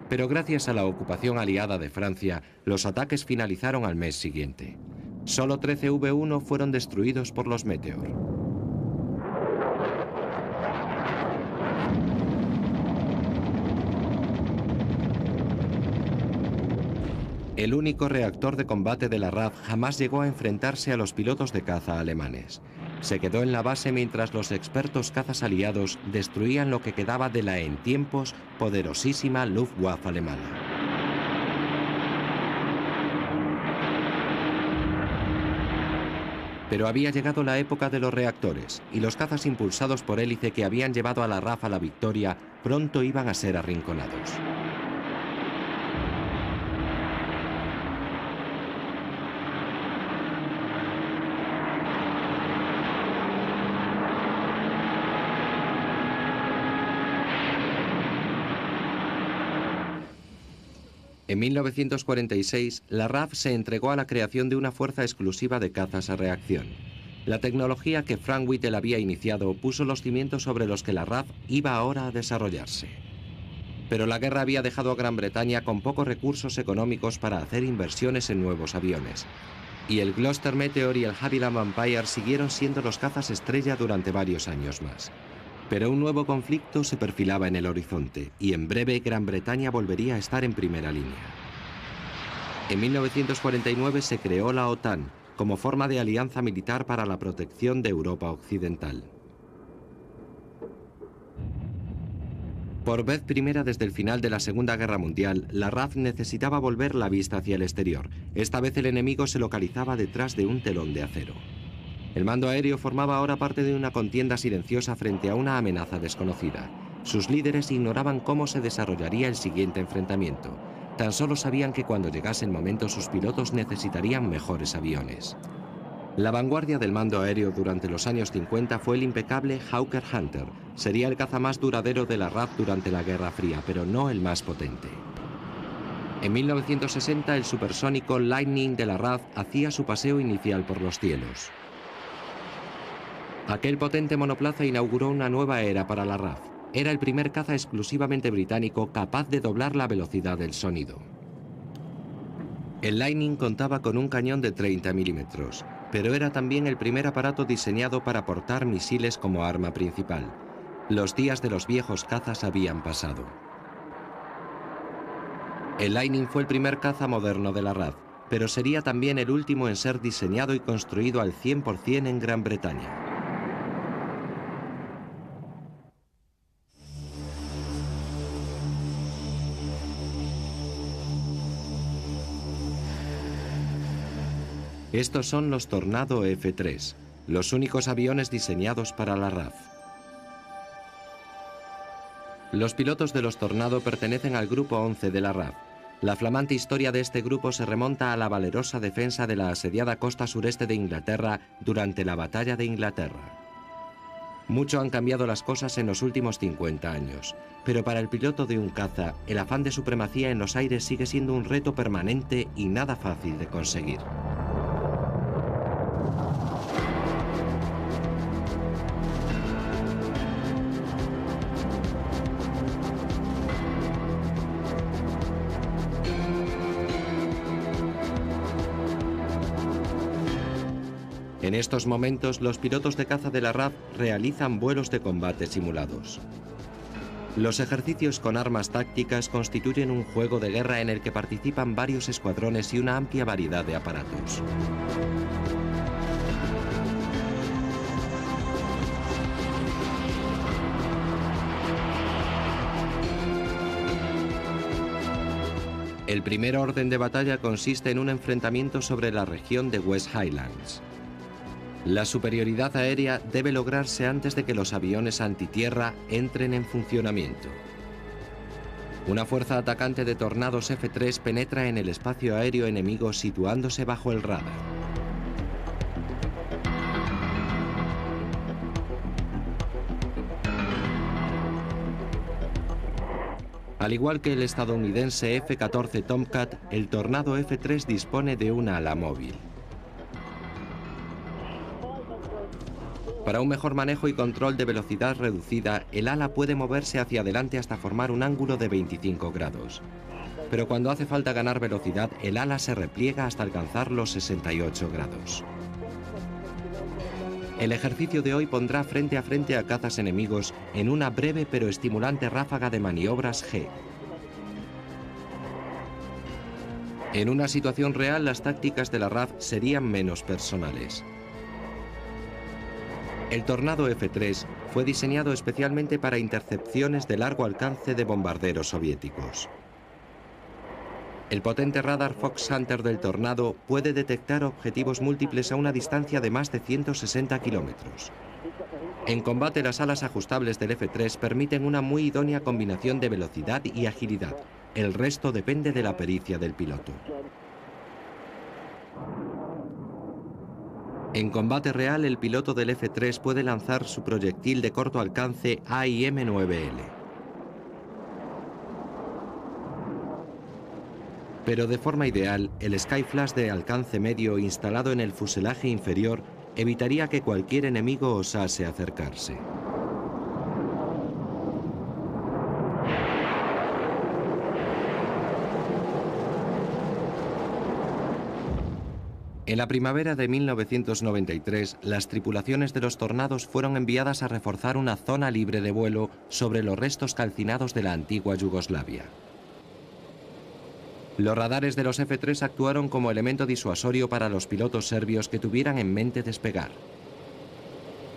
Pero gracias a la ocupación aliada de Francia, los ataques finalizaron al mes siguiente. Solo 13 V-1 fueron destruidos por los Meteor. El único reactor de combate de la RAF jamás llegó a enfrentarse a los pilotos de caza alemanes. Se quedó en la base mientras los expertos cazas aliados destruían lo que quedaba de la en tiempos poderosísima Luftwaffe alemana. Pero había llegado la época de los reactores, y los cazas impulsados por hélice que habían llevado a la RAF a la victoria pronto iban a ser arrinconados. En 1946, la RAF se entregó a la creación de una fuerza exclusiva de cazas a reacción. La tecnología que Frank Whittle había iniciado puso los cimientos sobre los que la RAF iba ahora a desarrollarse. Pero la guerra había dejado a Gran Bretaña con pocos recursos económicos para hacer inversiones en nuevos aviones. Y el Gloster Meteor y el Havilland Vampire siguieron siendo los cazas estrella durante varios años más. Pero un nuevo conflicto se perfilaba en el horizonte y en breve Gran Bretaña volvería a estar en primera línea. En 1949 se creó la OTAN como forma de alianza militar para la protección de Europa Occidental. Por vez primera desde el final de la Segunda Guerra Mundial, la RAF necesitaba volver la vista hacia el exterior. Esta vez el enemigo se localizaba detrás de un telón de acero. El mando aéreo formaba ahora parte de una contienda silenciosa frente a una amenaza desconocida. Sus líderes ignoraban cómo se desarrollaría el siguiente enfrentamiento. Tan solo sabían que cuando llegase el momento sus pilotos necesitarían mejores aviones. La vanguardia del mando aéreo durante los años 50 fue el impecable Hawker Hunter. Sería el caza más duradero de la RAF durante la Guerra Fría, pero no el más potente. En 1960 el supersónico Lightning de la RAF hacía su paseo inicial por los cielos. Aquel potente monoplaza inauguró una nueva era para la RAF. Era el primer caza exclusivamente británico capaz de doblar la velocidad del sonido. El Lightning contaba con un cañón de 30 milímetros, pero era también el primer aparato diseñado para portar misiles como arma principal. Los días de los viejos cazas habían pasado. El Lightning fue el primer caza moderno de la RAF, pero sería también el último en ser diseñado y construido al 100% en Gran Bretaña. Estos son los Tornado F-3, los únicos aviones diseñados para la RAF. Los pilotos de los Tornado pertenecen al Grupo 11 de la RAF. La flamante historia de este grupo se remonta a la valerosa defensa de la asediada costa sureste de Inglaterra durante la Batalla de Inglaterra. Mucho han cambiado las cosas en los últimos 50 años, pero para el piloto de un caza, el afán de supremacía en los aires sigue siendo un reto permanente y nada fácil de conseguir. En estos momentos, los pilotos de caza de la RAF realizan vuelos de combate simulados. Los ejercicios con armas tácticas constituyen un juego de guerra en el que participan varios escuadrones y una amplia variedad de aparatos. El primer orden de batalla consiste en un enfrentamiento sobre la región de West Highlands. La superioridad aérea debe lograrse antes de que los aviones antitierra entren en funcionamiento. Una fuerza atacante de Tornados F-3 penetra en el espacio aéreo enemigo situándose bajo el radar. Al igual que el estadounidense F-14 Tomcat, el Tornado F-3 dispone de un ala móvil. Para un mejor manejo y control de velocidad reducida, el ala puede moverse hacia adelante hasta formar un ángulo de 25 grados. Pero cuando hace falta ganar velocidad, el ala se repliega hasta alcanzar los 68 grados. El ejercicio de hoy pondrá frente a frente a cazas enemigos en una breve pero estimulante ráfaga de maniobras G. En una situación real, las tácticas de la RAF serían menos personales. El Tornado F-3 fue diseñado especialmente para intercepciones de largo alcance de bombarderos soviéticos. El potente radar Fox Hunter del Tornado puede detectar objetivos múltiples a una distancia de más de 160 kilómetros. En combate, las alas ajustables del F-3 permiten una muy idónea combinación de velocidad y agilidad. El resto depende de la pericia del piloto. En combate real, el piloto del F-3 puede lanzar su proyectil de corto alcance AIM-9L. Pero de forma ideal, el Skyflash de alcance medio instalado en el fuselaje inferior evitaría que cualquier enemigo osase acercarse. En la primavera de 1993, las tripulaciones de los Tornados fueron enviadas a reforzar una zona libre de vuelo sobre los restos calcinados de la antigua Yugoslavia. Los radares de los F-3 actuaron como elemento disuasorio para los pilotos serbios que tuvieran en mente despegar.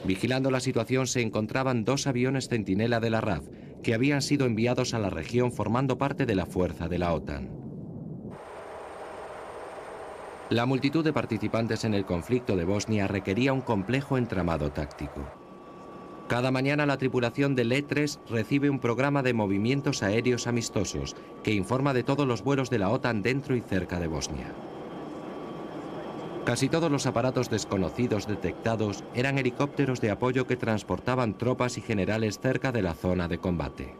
Vigilando la situación se encontraban 2 aviones centinela de la RAF, que habían sido enviados a la región formando parte de la fuerza de la OTAN. La multitud de participantes en el conflicto de Bosnia requería un complejo entramado táctico. Cada mañana la tripulación del E-3 recibe un programa de movimientos aéreos amistosos que informa de todos los vuelos de la OTAN dentro y cerca de Bosnia. Casi todos los aparatos desconocidos detectados eran helicópteros de apoyo que transportaban tropas y generales cerca de la zona de combate.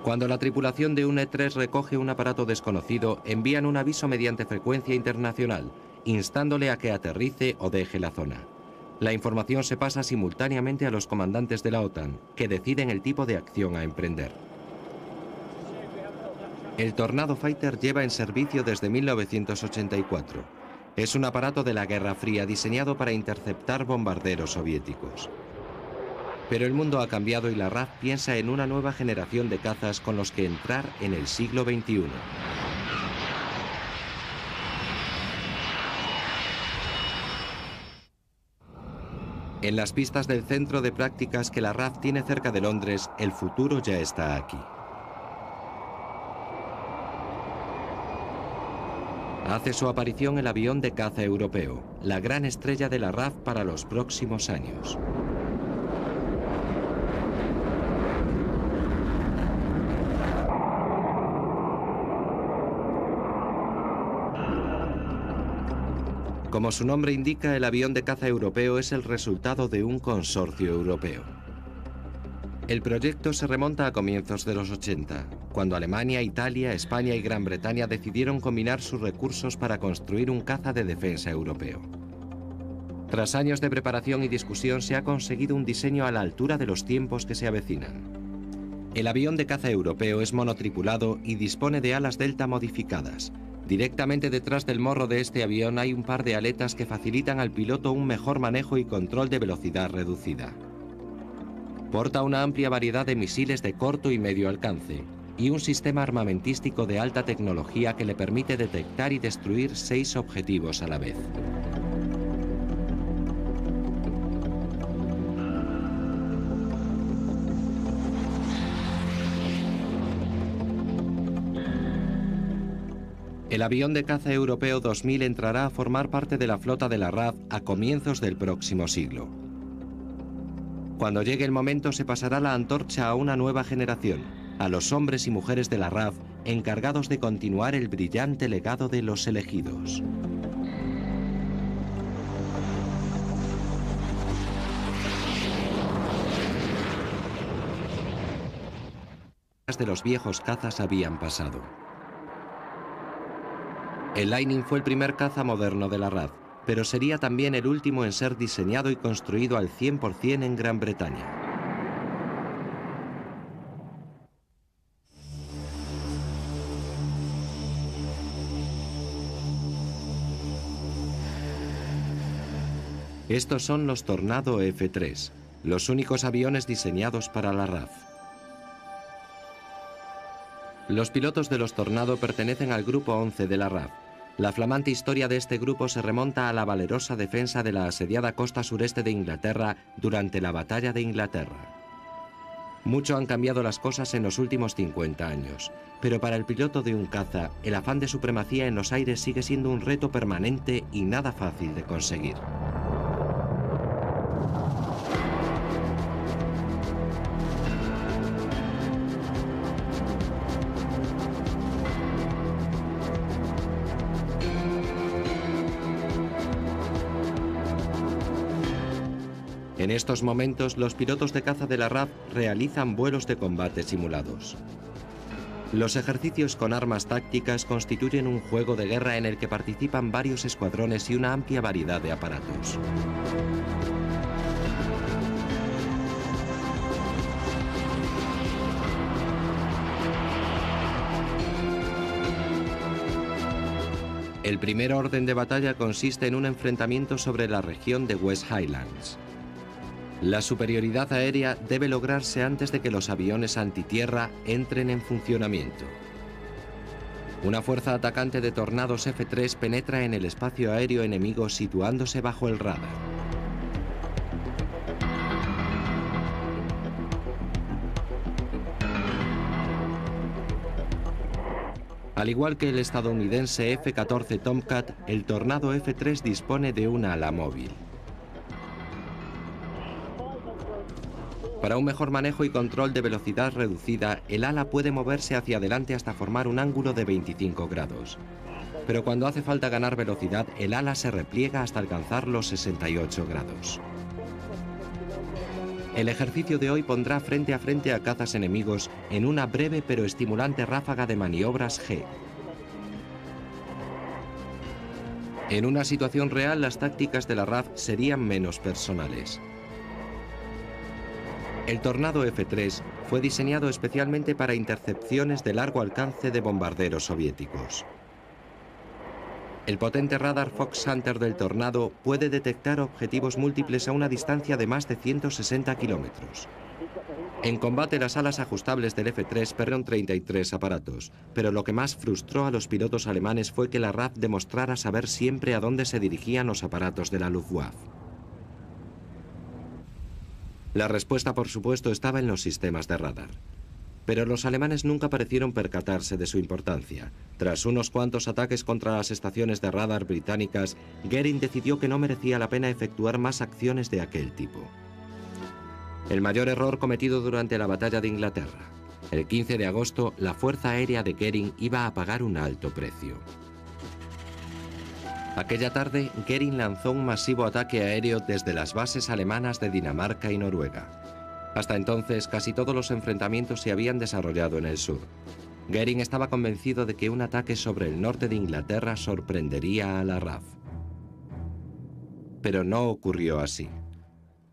Cuando la tripulación de un E-3 recoge un aparato desconocido, envían un aviso mediante frecuencia internacional, instándole a que aterrice o deje la zona. La información se pasa simultáneamente a los comandantes de la OTAN, que deciden el tipo de acción a emprender. El Tornado Fighter lleva en servicio desde 1984. Es un aparato de la Guerra Fría diseñado para interceptar bombarderos soviéticos. Pero el mundo ha cambiado y la RAF piensa en una nueva generación de cazas con los que entrar en el siglo XXI. En las pistas del centro de prácticas que la RAF tiene cerca de Londres, el futuro ya está aquí. Hace su aparición el avión de caza europeo, la gran estrella de la RAF para los próximos años. Como su nombre indica, el avión de caza europeo es el resultado de un consorcio europeo. El proyecto se remonta a comienzos de los 80, cuando Alemania, Italia, España y Gran Bretaña decidieron combinar sus recursos para construir un caza de defensa europeo. Tras años de preparación y discusión se ha conseguido un diseño a la altura de los tiempos que se avecinan. El avión de caza europeo es monotripulado y dispone de alas delta modificadas. Directamente detrás del morro de este avión hay un par de aletas que facilitan al piloto un mejor manejo y control de velocidad reducida. Porta una amplia variedad de misiles de corto y medio alcance y un sistema armamentístico de alta tecnología que le permite detectar y destruir 6 objetivos a la vez. El avión de caza europeo 2000 entrará a formar parte de la flota de la RAF a comienzos del próximo siglo. Cuando llegue el momento se pasará la antorcha a una nueva generación, a los hombres y mujeres de la RAF encargados de continuar el brillante legado de los elegidos. Las de los viejos cazas habían pasado. El Lightning fue el primer caza moderno de la RAF, pero sería también el último en ser diseñado y construido al 100% en Gran Bretaña. Estos son los Tornado F-3, los únicos aviones diseñados para la RAF. Los pilotos de los Tornado pertenecen al Grupo 11 de la RAF. La flamante historia de este grupo se remonta a la valerosa defensa de la asediada costa sureste de Inglaterra durante la Batalla de Inglaterra. Mucho han cambiado las cosas en los últimos 50 años, pero para el piloto de un caza, el afán de supremacía en los aires sigue siendo un reto permanente y nada fácil de conseguir. En estos momentos, los pilotos de caza de la RAF realizan vuelos de combate simulados. Los ejercicios con armas tácticas constituyen un juego de guerra en el que participan varios escuadrones y una amplia variedad de aparatos. El primer orden de batalla consiste en un enfrentamiento sobre la región de West Highlands. La superioridad aérea debe lograrse antes de que los aviones antitierra entren en funcionamiento. Una fuerza atacante de Tornados F-3 penetra en el espacio aéreo enemigo situándose bajo el radar. Al igual que el estadounidense F-14 Tomcat, el Tornado F-3 dispone de un ala móvil. Para un mejor manejo y control de velocidad reducida, el ala puede moverse hacia adelante hasta formar un ángulo de 25 grados. Pero cuando hace falta ganar velocidad, el ala se repliega hasta alcanzar los 68 grados. El ejercicio de hoy pondrá frente a frente a cazas enemigos en una breve pero estimulante ráfaga de maniobras G. En una situación real, las tácticas de la RAF serían menos personales. El Tornado F-3 fue diseñado especialmente para intercepciones de largo alcance de bombarderos soviéticos. El potente radar Fox Hunter del Tornado puede detectar objetivos múltiples a una distancia de más de 160 kilómetros. En combate, las alas ajustables del F-3 perdieron 33 aparatos, pero lo que más frustró a los pilotos alemanes fue que la RAF demostrara saber siempre a dónde se dirigían los aparatos de la Luftwaffe. La respuesta, por supuesto, estaba en los sistemas de radar. Pero los alemanes nunca parecieron percatarse de su importancia. Tras unos cuantos ataques contra las estaciones de radar británicas, Goering decidió que no merecía la pena efectuar más acciones de aquel tipo. El mayor error cometido durante la batalla de Inglaterra. El 15 de agosto, la Fuerza Aérea de Goering iba a pagar un alto precio. Aquella tarde, Goering lanzó un masivo ataque aéreo desde las bases alemanas de Dinamarca y Noruega. Hasta entonces, casi todos los enfrentamientos se habían desarrollado en el sur. Goering estaba convencido de que un ataque sobre el norte de Inglaterra sorprendería a la RAF. Pero no ocurrió así.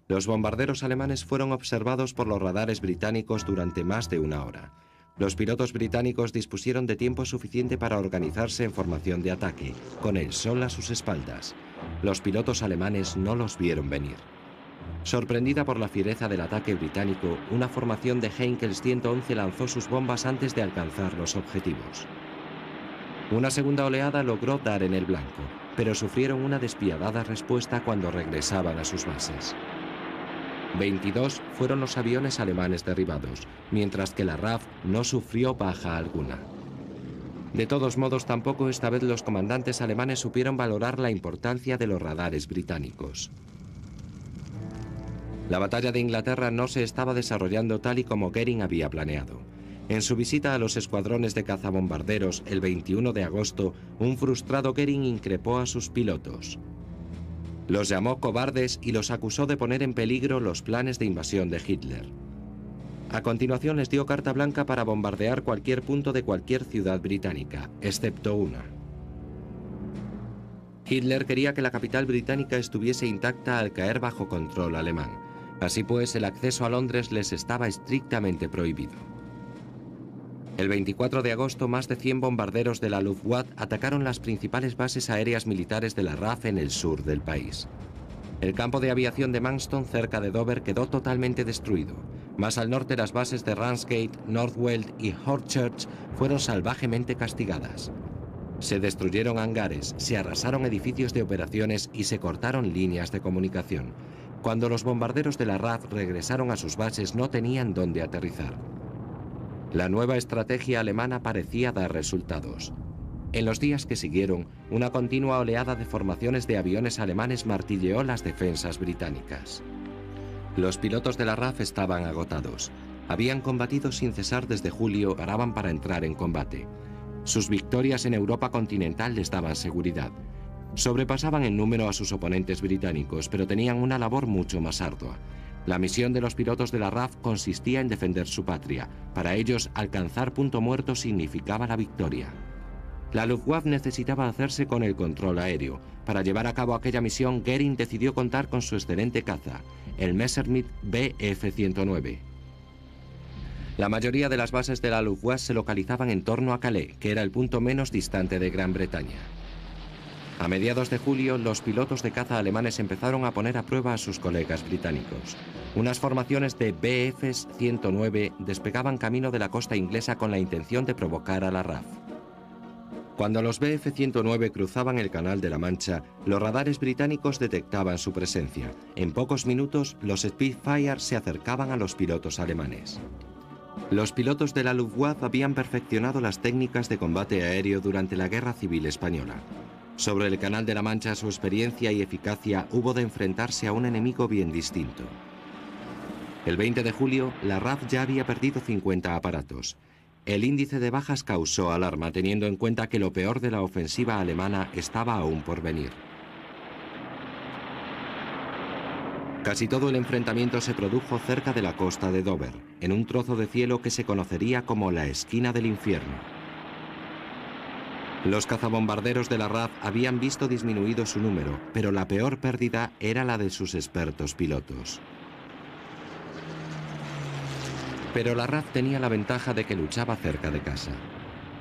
Los bombarderos alemanes fueron observados por los radares británicos durante más de una hora. Los pilotos británicos dispusieron de tiempo suficiente para organizarse en formación de ataque, con el sol a sus espaldas. Los pilotos alemanes no los vieron venir. Sorprendida por la fiereza del ataque británico, una formación de Heinkel 111 lanzó sus bombas antes de alcanzar los objetivos. Una segunda oleada logró dar en el blanco, pero sufrieron una despiadada respuesta cuando regresaban a sus bases. 22 fueron los aviones alemanes derribados, mientras que la RAF no sufrió baja alguna. De todos modos, tampoco esta vez los comandantes alemanes supieron valorar la importancia de los radares británicos. La batalla de Inglaterra no se estaba desarrollando tal y como Goering había planeado. En su visita a los escuadrones de cazabombarderos el 21 de agosto, un frustrado Goering increpó a sus pilotos. Los llamó cobardes y los acusó de poner en peligro los planes de invasión de Hitler. A continuación les dio carta blanca para bombardear cualquier punto de cualquier ciudad británica, excepto una. Hitler quería que la capital británica estuviese intacta al caer bajo control alemán. Así pues, el acceso a Londres les estaba estrictamente prohibido. El 24 de agosto, más de 100 bombarderos de la Luftwaffe atacaron las principales bases aéreas militares de la RAF en el sur del país. El campo de aviación de Manston, cerca de Dover, quedó totalmente destruido. Más al norte, las bases de Ramsgate, Northwell y Hornchurch fueron salvajemente castigadas. Se destruyeron hangares, se arrasaron edificios de operaciones y se cortaron líneas de comunicación. Cuando los bombarderos de la RAF regresaron a sus bases, no tenían dónde aterrizar. La nueva estrategia alemana parecía dar resultados. En los días que siguieron, una continua oleada de formaciones de aviones alemanes martilleó las defensas británicas. Los pilotos de la RAF estaban agotados. Habían combatido sin cesar desde julio, paraban para entrar en combate. Sus victorias en Europa continental les daban seguridad. Sobrepasaban en número a sus oponentes británicos, pero tenían una labor mucho más ardua. La misión de los pilotos de la RAF consistía en defender su patria. Para ellos, alcanzar punto muerto significaba la victoria. La Luftwaffe necesitaba hacerse con el control aéreo. Para llevar a cabo aquella misión, Goering decidió contar con su excelente caza, el Messerschmitt Bf-109. La mayoría de las bases de la Luftwaffe se localizaban en torno a Calais, que era el punto menos distante de Gran Bretaña. A mediados de julio, los pilotos de caza alemanes empezaron a poner a prueba a sus colegas británicos. Unas formaciones de Bf-109 despegaban camino de la costa inglesa con la intención de provocar a la RAF. Cuando los Bf-109 cruzaban el Canal de la Mancha, los radares británicos detectaban su presencia. En pocos minutos, los Spitfire se acercaban a los pilotos alemanes. Los pilotos de la Luftwaffe habían perfeccionado las técnicas de combate aéreo durante la Guerra Civil Española. Sobre el Canal de la Mancha, su experiencia y eficacia hubo de enfrentarse a un enemigo bien distinto. El 20 de julio, la RAF ya había perdido 50 aparatos. El índice de bajas causó alarma, teniendo en cuenta que lo peor de la ofensiva alemana estaba aún por venir. Casi todo el enfrentamiento se produjo cerca de la costa de Dover, en un trozo de cielo que se conocería como la esquina del infierno. Los cazabombarderos de la RAF habían visto disminuido su número, pero la peor pérdida era la de sus expertos pilotos. Pero la RAF tenía la ventaja de que luchaba cerca de casa.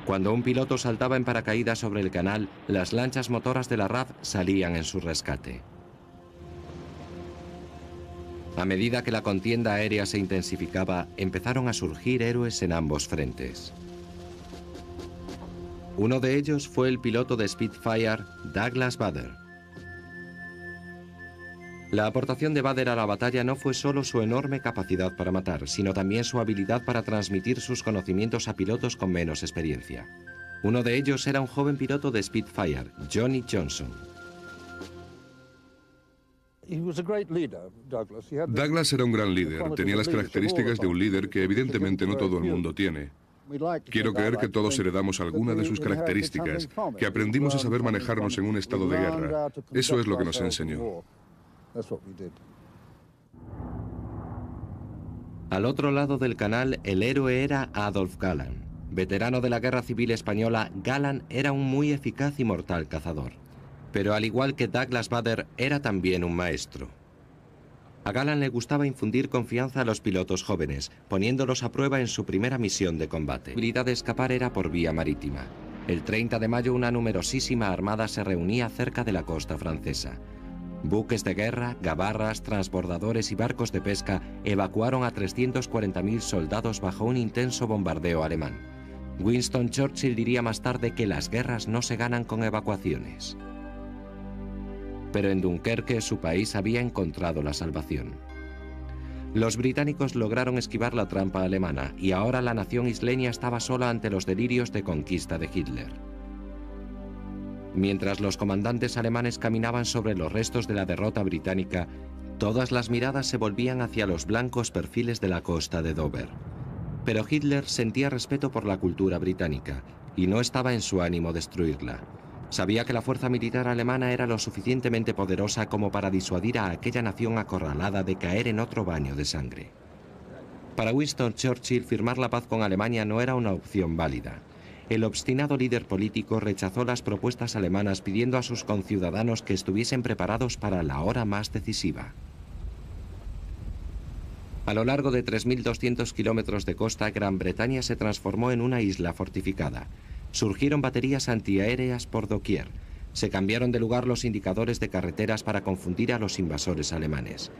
Cuando un piloto saltaba en paracaídas sobre el canal, las lanchas motoras de la RAF salían en su rescate. A medida que la contienda aérea se intensificaba, empezaron a surgir héroes en ambos frentes. Uno de ellos fue el piloto de Spitfire, Douglas Bader. La aportación de Bader a la batalla no fue solo su enorme capacidad para matar, sino también su habilidad para transmitir sus conocimientos a pilotos con menos experiencia. Uno de ellos era un joven piloto de Spitfire, Johnny Johnson. Douglas era un gran líder, tenía las características de un líder que evidentemente no todo el mundo tiene. Quiero creer que todos heredamos alguna de sus características, que aprendimos a saber manejarnos en un estado de guerra. Eso es lo que nos enseñó. Al otro lado del canal, el héroe era Adolf Galland. Veterano de la Guerra Civil Española, Galland era un muy eficaz y mortal cazador. Pero al igual que Douglas Bader, era también un maestro. A Galland le gustaba infundir confianza a los pilotos jóvenes, poniéndolos a prueba en su primera misión de combate. La posibilidad de escapar era por vía marítima. El 30 de mayo una numerosísima armada se reunía cerca de la costa francesa. Buques de guerra, gabarras, transbordadores y barcos de pesca evacuaron a 340.000 soldados bajo un intenso bombardeo alemán. Winston Churchill diría más tarde que las guerras no se ganan con evacuaciones. Pero en Dunkerque su país había encontrado la salvación. Los británicos lograron esquivar la trampa alemana y ahora la nación isleña estaba sola ante los delirios de conquista de Hitler. Mientras los comandantes alemanes caminaban sobre los restos de la derrota británica, todas las miradas se volvían hacia los blancos perfiles de la costa de Dover. Pero Hitler sentía respeto por la cultura británica y no estaba en su ánimo destruirla. Sabía que la fuerza militar alemana era lo suficientemente poderosa como para disuadir a aquella nación acorralada de caer en otro baño de sangre. Para Winston Churchill, firmar la paz con Alemania no era una opción válida. El obstinado líder político rechazó las propuestas alemanas pidiendo a sus conciudadanos que estuviesen preparados para la hora más decisiva. A lo largo de 3.200 kilómetros de costa, Gran Bretaña se transformó en una isla fortificada. Surgieron baterías antiaéreas por doquier. Se cambiaron de lugar los indicadores de carreteras para confundir a los invasores alemanes.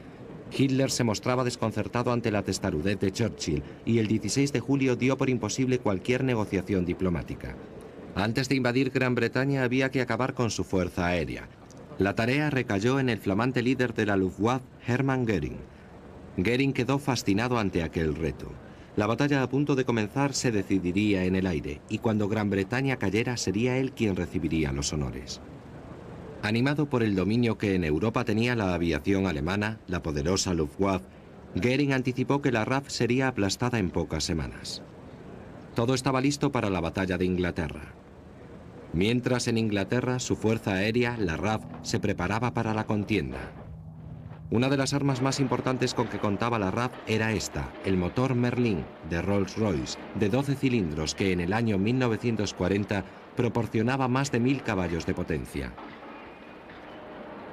Hitler se mostraba desconcertado ante la testarudez de Churchill y el 16 de julio dio por imposible cualquier negociación diplomática. Antes de invadir Gran Bretaña había que acabar con su fuerza aérea. La tarea recayó en el flamante líder de la Luftwaffe, Hermann Göring. Göring quedó fascinado ante aquel reto. La batalla a punto de comenzar se decidiría en el aire, y cuando Gran Bretaña cayera sería él quien recibiría los honores. Animado por el dominio que en Europa tenía la aviación alemana, la poderosa Luftwaffe, Göring anticipó que la RAF sería aplastada en pocas semanas. Todo estaba listo para la batalla de Inglaterra. Mientras en Inglaterra su fuerza aérea, la RAF, se preparaba para la contienda. Una de las armas más importantes con que contaba la RAF era esta, el motor Merlin de Rolls-Royce, de 12 cilindros que en el año 1940 proporcionaba más de 1000 caballos de potencia.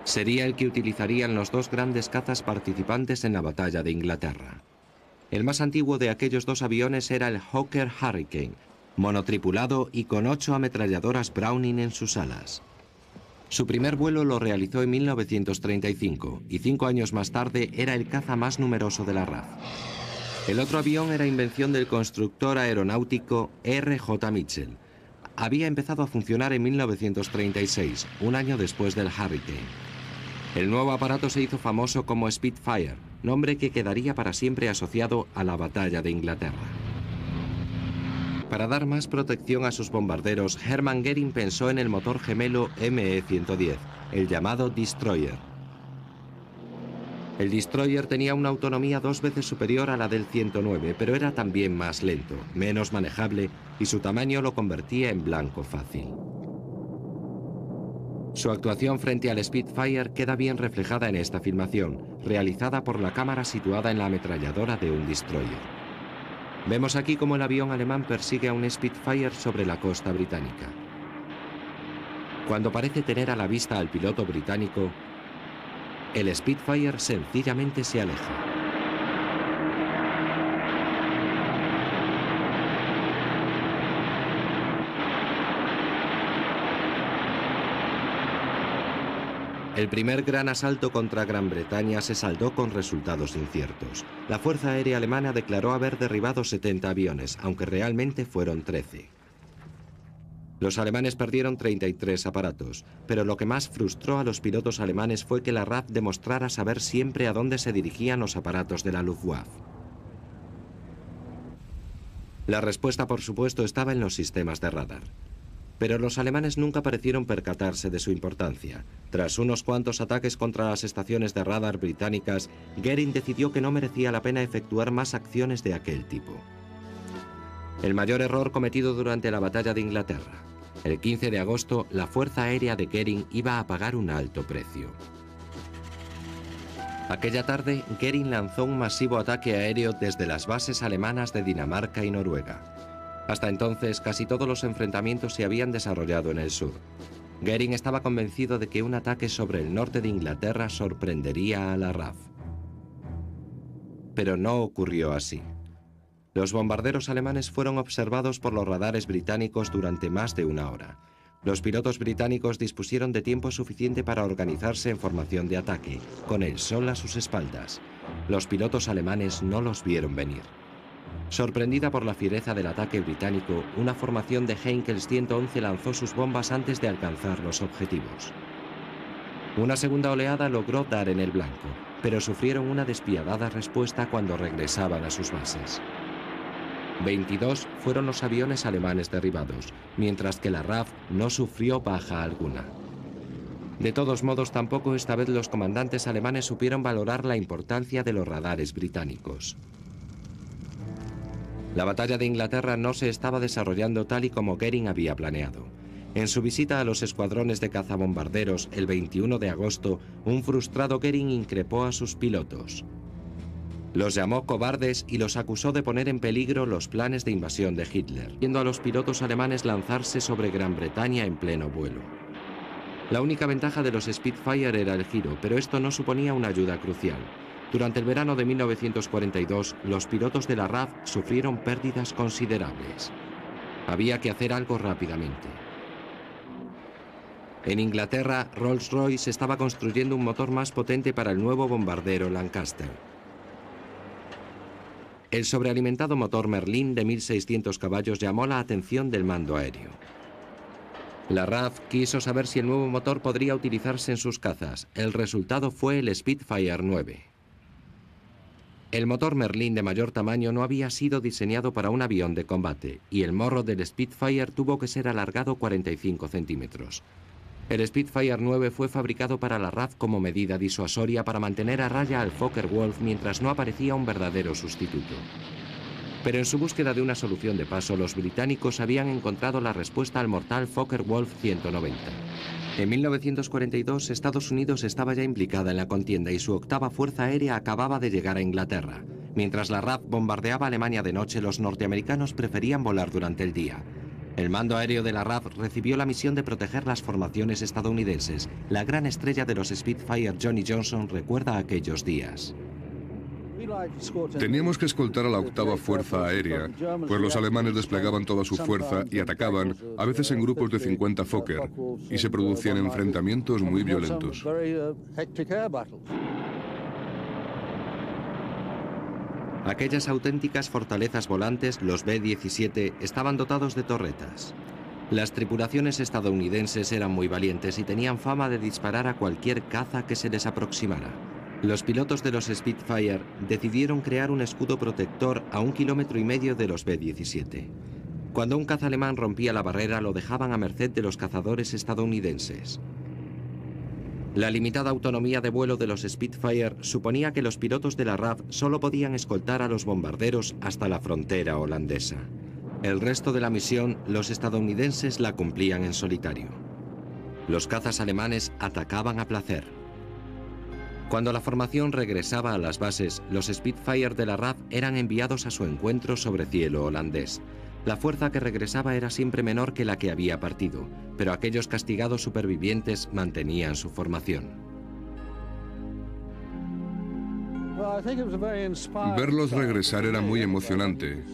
Sería el que utilizarían los dos grandes cazas participantes en la batalla de Inglaterra. El más antiguo de aquellos dos aviones era el Hawker Hurricane, monotripulado y con 8 ametralladoras Browning en sus alas. Su primer vuelo lo realizó en 1935 y 5 años más tarde era el caza más numeroso de la RAF. El otro avión era invención del constructor aeronáutico R.J. Mitchell. Había empezado a funcionar en 1936, un año después del Hurricane. El nuevo aparato se hizo famoso como Spitfire, nombre que quedaría para siempre asociado a la batalla de Inglaterra. Para dar más protección a sus bombarderos, Hermann Göring pensó en el motor gemelo ME-110, el llamado Destroyer. El Destroyer tenía una autonomía 2 veces superior a la del 109, pero era también más lento, menos manejable y su tamaño lo convertía en blanco fácil. Su actuación frente al Spitfire queda bien reflejada en esta filmación, realizada por la cámara situada en la ametralladora de un Destroyer. Vemos aquí cómo el avión alemán persigue a un Spitfire sobre la costa británica. Cuando parece tener a la vista al piloto británico, el Spitfire sencillamente se aleja. El primer gran asalto contra Gran Bretaña se saldó con resultados inciertos. La Fuerza Aérea Alemana declaró haber derribado 70 aviones, aunque realmente fueron 13. Los alemanes perdieron 33 aparatos, pero lo que más frustró a los pilotos alemanes fue que la RAF demostrara saber siempre a dónde se dirigían los aparatos de la Luftwaffe. La respuesta, por supuesto, estaba en los sistemas de radar. Pero los alemanes nunca parecieron percatarse de su importancia. Tras unos cuantos ataques contra las estaciones de radar británicas, Göring decidió que no merecía la pena efectuar más acciones de aquel tipo. El mayor error cometido durante la batalla de Inglaterra. El 15 de agosto, la Fuerza Aérea de Göring iba a pagar un alto precio. Aquella tarde, Göring lanzó un masivo ataque aéreo desde las bases alemanas de Dinamarca y Noruega. Hasta entonces, casi todos los enfrentamientos se habían desarrollado en el sur. Göring estaba convencido de que un ataque sobre el norte de Inglaterra sorprendería a la RAF. Pero no ocurrió así. Los bombarderos alemanes fueron observados por los radares británicos durante más de una hora. Los pilotos británicos dispusieron de tiempo suficiente para organizarse en formación de ataque, con el sol a sus espaldas. Los pilotos alemanes no los vieron venir. Sorprendida por la fiereza del ataque británico, una formación de Heinkel 111 lanzó sus bombas antes de alcanzar los objetivos. Una segunda oleada logró dar en el blanco, pero sufrieron una despiadada respuesta cuando regresaban a sus bases. 22 fueron los aviones alemanes derribados, mientras que la RAF no sufrió baja alguna. De todos modos, tampoco esta vez los comandantes alemanes supieron valorar la importancia de los radares británicos. La batalla de Inglaterra no se estaba desarrollando tal y como Göring había planeado. En su visita a los escuadrones de cazabombarderos el 21 de agosto, un frustrado Göring increpó a sus pilotos. Los llamó cobardes y los acusó de poner en peligro los planes de invasión de Hitler, viendo a los pilotos alemanes lanzarse sobre Gran Bretaña en pleno vuelo. La única ventaja de los Spitfire era el giro, pero esto no suponía una ayuda crucial. Durante el verano de 1942, los pilotos de la RAF sufrieron pérdidas considerables. Había que hacer algo rápidamente. En Inglaterra, Rolls-Royce estaba construyendo un motor más potente para el nuevo bombardero Lancaster. El sobrealimentado motor Merlin de 1600 caballos llamó la atención del mando aéreo. La RAF quiso saber si el nuevo motor podría utilizarse en sus cazas. El resultado fue el Spitfire 9. El motor Merlin de mayor tamaño no había sido diseñado para un avión de combate y el morro del Spitfire tuvo que ser alargado 45 centímetros. El Spitfire 9 fue fabricado para la RAF como medida disuasoria para mantener a raya al Focke-Wulf mientras no aparecía un verdadero sustituto. Pero en su búsqueda de una solución de paso, los británicos habían encontrado la respuesta al mortal Focke-Wulf 190. En 1942, Estados Unidos estaba ya implicada en la contienda y su octava Fuerza Aérea acababa de llegar a Inglaterra. Mientras la RAF bombardeaba Alemania de noche, los norteamericanos preferían volar durante el día. El mando aéreo de la RAF recibió la misión de proteger las formaciones estadounidenses. La gran estrella de los Spitfire, Johnny Johnson, recuerda aquellos días. Teníamos que escoltar a la octava Fuerza Aérea, pues los alemanes desplegaban toda su fuerza y atacaban, a veces en grupos de 50 Fokker, y se producían enfrentamientos muy violentos. Aquellas auténticas fortalezas volantes, los B-17, estaban dotados de torretas. Las tripulaciones estadounidenses eran muy valientes y tenían fama de disparar a cualquier caza que se les aproximara. Los pilotos de los Spitfire decidieron crear un escudo protector a 1,5 kilómetros de los B-17. Cuando un caza alemán rompía la barrera, lo dejaban a merced de los cazadores estadounidenses. La limitada autonomía de vuelo de los Spitfire suponía que los pilotos de la RAF solo podían escoltar a los bombarderos hasta la frontera holandesa. El resto de la misión, los estadounidenses la cumplían en solitario. Los cazas alemanes atacaban a placer. Cuando la formación regresaba a las bases, los Spitfire de la RAF eran enviados a su encuentro sobre cielo holandés. La fuerza que regresaba era siempre menor que la que había partido, pero aquellos castigados supervivientes mantenían su formación. Verlos regresar era muy emocionante.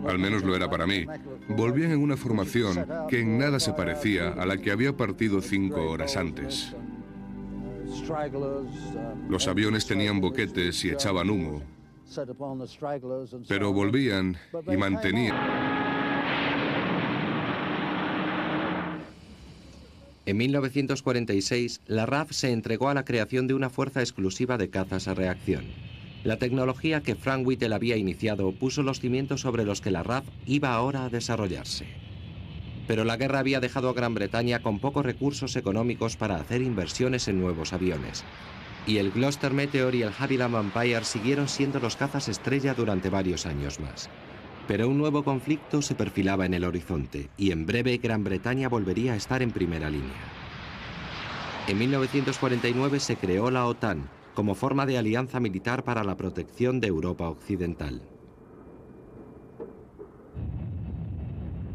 Al menos lo era para mí. Volvían en una formación que en nada se parecía a la que había partido 5 horas antes. Los aviones tenían boquetes y echaban humo, pero volvían y mantenían. En 1946, la RAF se entregó a la creación de una fuerza exclusiva de cazas a reacción. La tecnología que Frank Whittle había iniciado puso los cimientos sobre los que la RAF iba ahora a desarrollarse. Pero la guerra había dejado a Gran Bretaña con pocos recursos económicos para hacer inversiones en nuevos aviones. Y el Gloster Meteor y el Havilland Vampire siguieron siendo los cazas estrella durante varios años más. Pero un nuevo conflicto se perfilaba en el horizonte y en breve Gran Bretaña volvería a estar en primera línea. En 1949 se creó la OTAN como forma de alianza militar para la protección de Europa Occidental.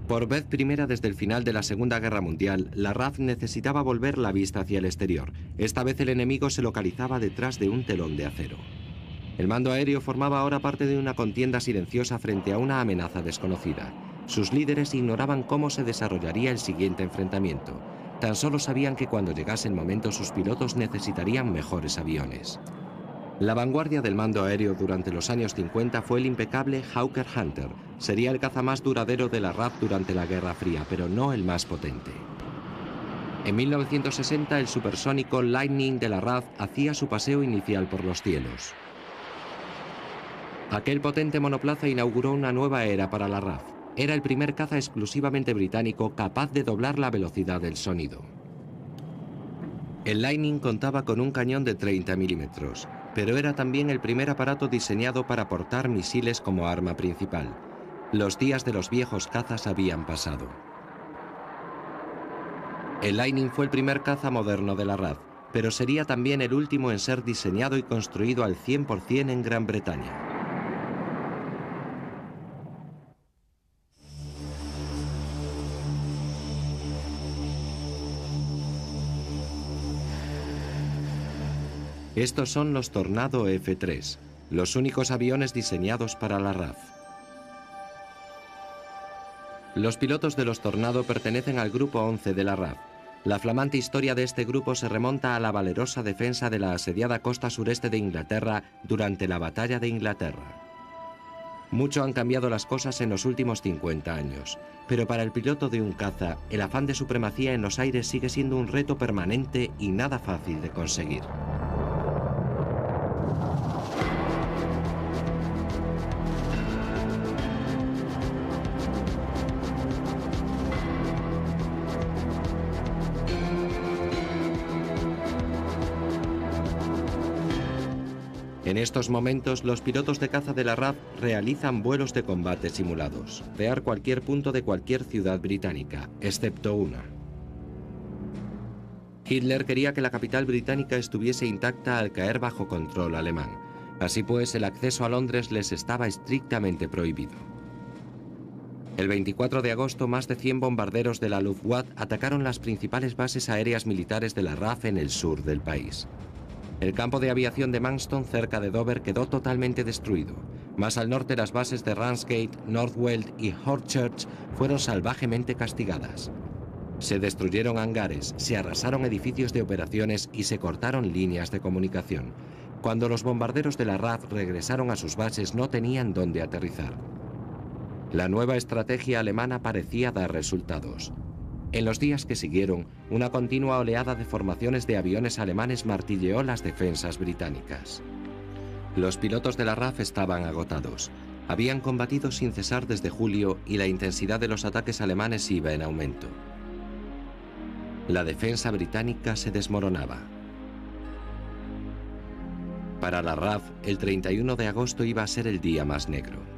Por vez primera desde el final de la Segunda Guerra Mundial, la RAF necesitaba volver la vista hacia el exterior. Esta vez el enemigo se localizaba detrás de un telón de acero. El mando aéreo formaba ahora parte de una contienda silenciosa frente a una amenaza desconocida. Sus líderes ignoraban cómo se desarrollaría el siguiente enfrentamiento. Tan solo sabían que cuando llegase el momento sus pilotos necesitarían mejores aviones. La vanguardia del mando aéreo durante los años 50 fue el impecable Hawker Hunter. Sería el caza más duradero de la RAF durante la Guerra Fría, pero no el más potente. En 1960 el supersónico Lightning de la RAF hacía su paseo inicial por los cielos. Aquel potente monoplaza inauguró una nueva era para la RAF. Era el primer caza exclusivamente británico capaz de doblar la velocidad del sonido. El Lightning contaba con un cañón de 30 milímetros, pero era también el primer aparato diseñado para portar misiles como arma principal. Los días de los viejos cazas habían pasado. El Lightning fue el primer caza moderno de la RAF, pero sería también el último en ser diseñado y construido al 100% en Gran Bretaña. Estos son los Tornado F-3, los únicos aviones diseñados para la RAF. Los pilotos de los Tornado pertenecen al Grupo 11 de la RAF. La flamante historia de este grupo se remonta a la valerosa defensa de la asediada costa sureste de Inglaterra durante la Batalla de Inglaterra. Mucho han cambiado las cosas en los últimos 50 años, pero para el piloto de un caza, el afán de supremacía en los aires sigue siendo un reto permanente y nada fácil de conseguir. En estos momentos, los pilotos de caza de la RAF realizan vuelos de combate simulados, crear cualquier punto de cualquier ciudad británica, excepto una. Hitler quería que la capital británica estuviese intacta al caer bajo control alemán. Así pues, el acceso a Londres les estaba estrictamente prohibido. El 24 de agosto, más de 100 bombarderos de la Luftwaffe atacaron las principales bases aéreas militares de la RAF en el sur del país. El campo de aviación de Manston, cerca de Dover, quedó totalmente destruido. Más al norte, las bases de Ramsgate, Northwell y Hornchurch fueron salvajemente castigadas. Se destruyeron hangares, se arrasaron edificios de operaciones y se cortaron líneas de comunicación. Cuando los bombarderos de la RAF regresaron a sus bases, no tenían dónde aterrizar. La nueva estrategia alemana parecía dar resultados. En los días que siguieron, una continua oleada de formaciones de aviones alemanes martilleó las defensas británicas. Los pilotos de la RAF estaban agotados. Habían combatido sin cesar desde julio y la intensidad de los ataques alemanes iba en aumento. La defensa británica se desmoronaba. Para la RAF, el 31 de agosto iba a ser el día más negro.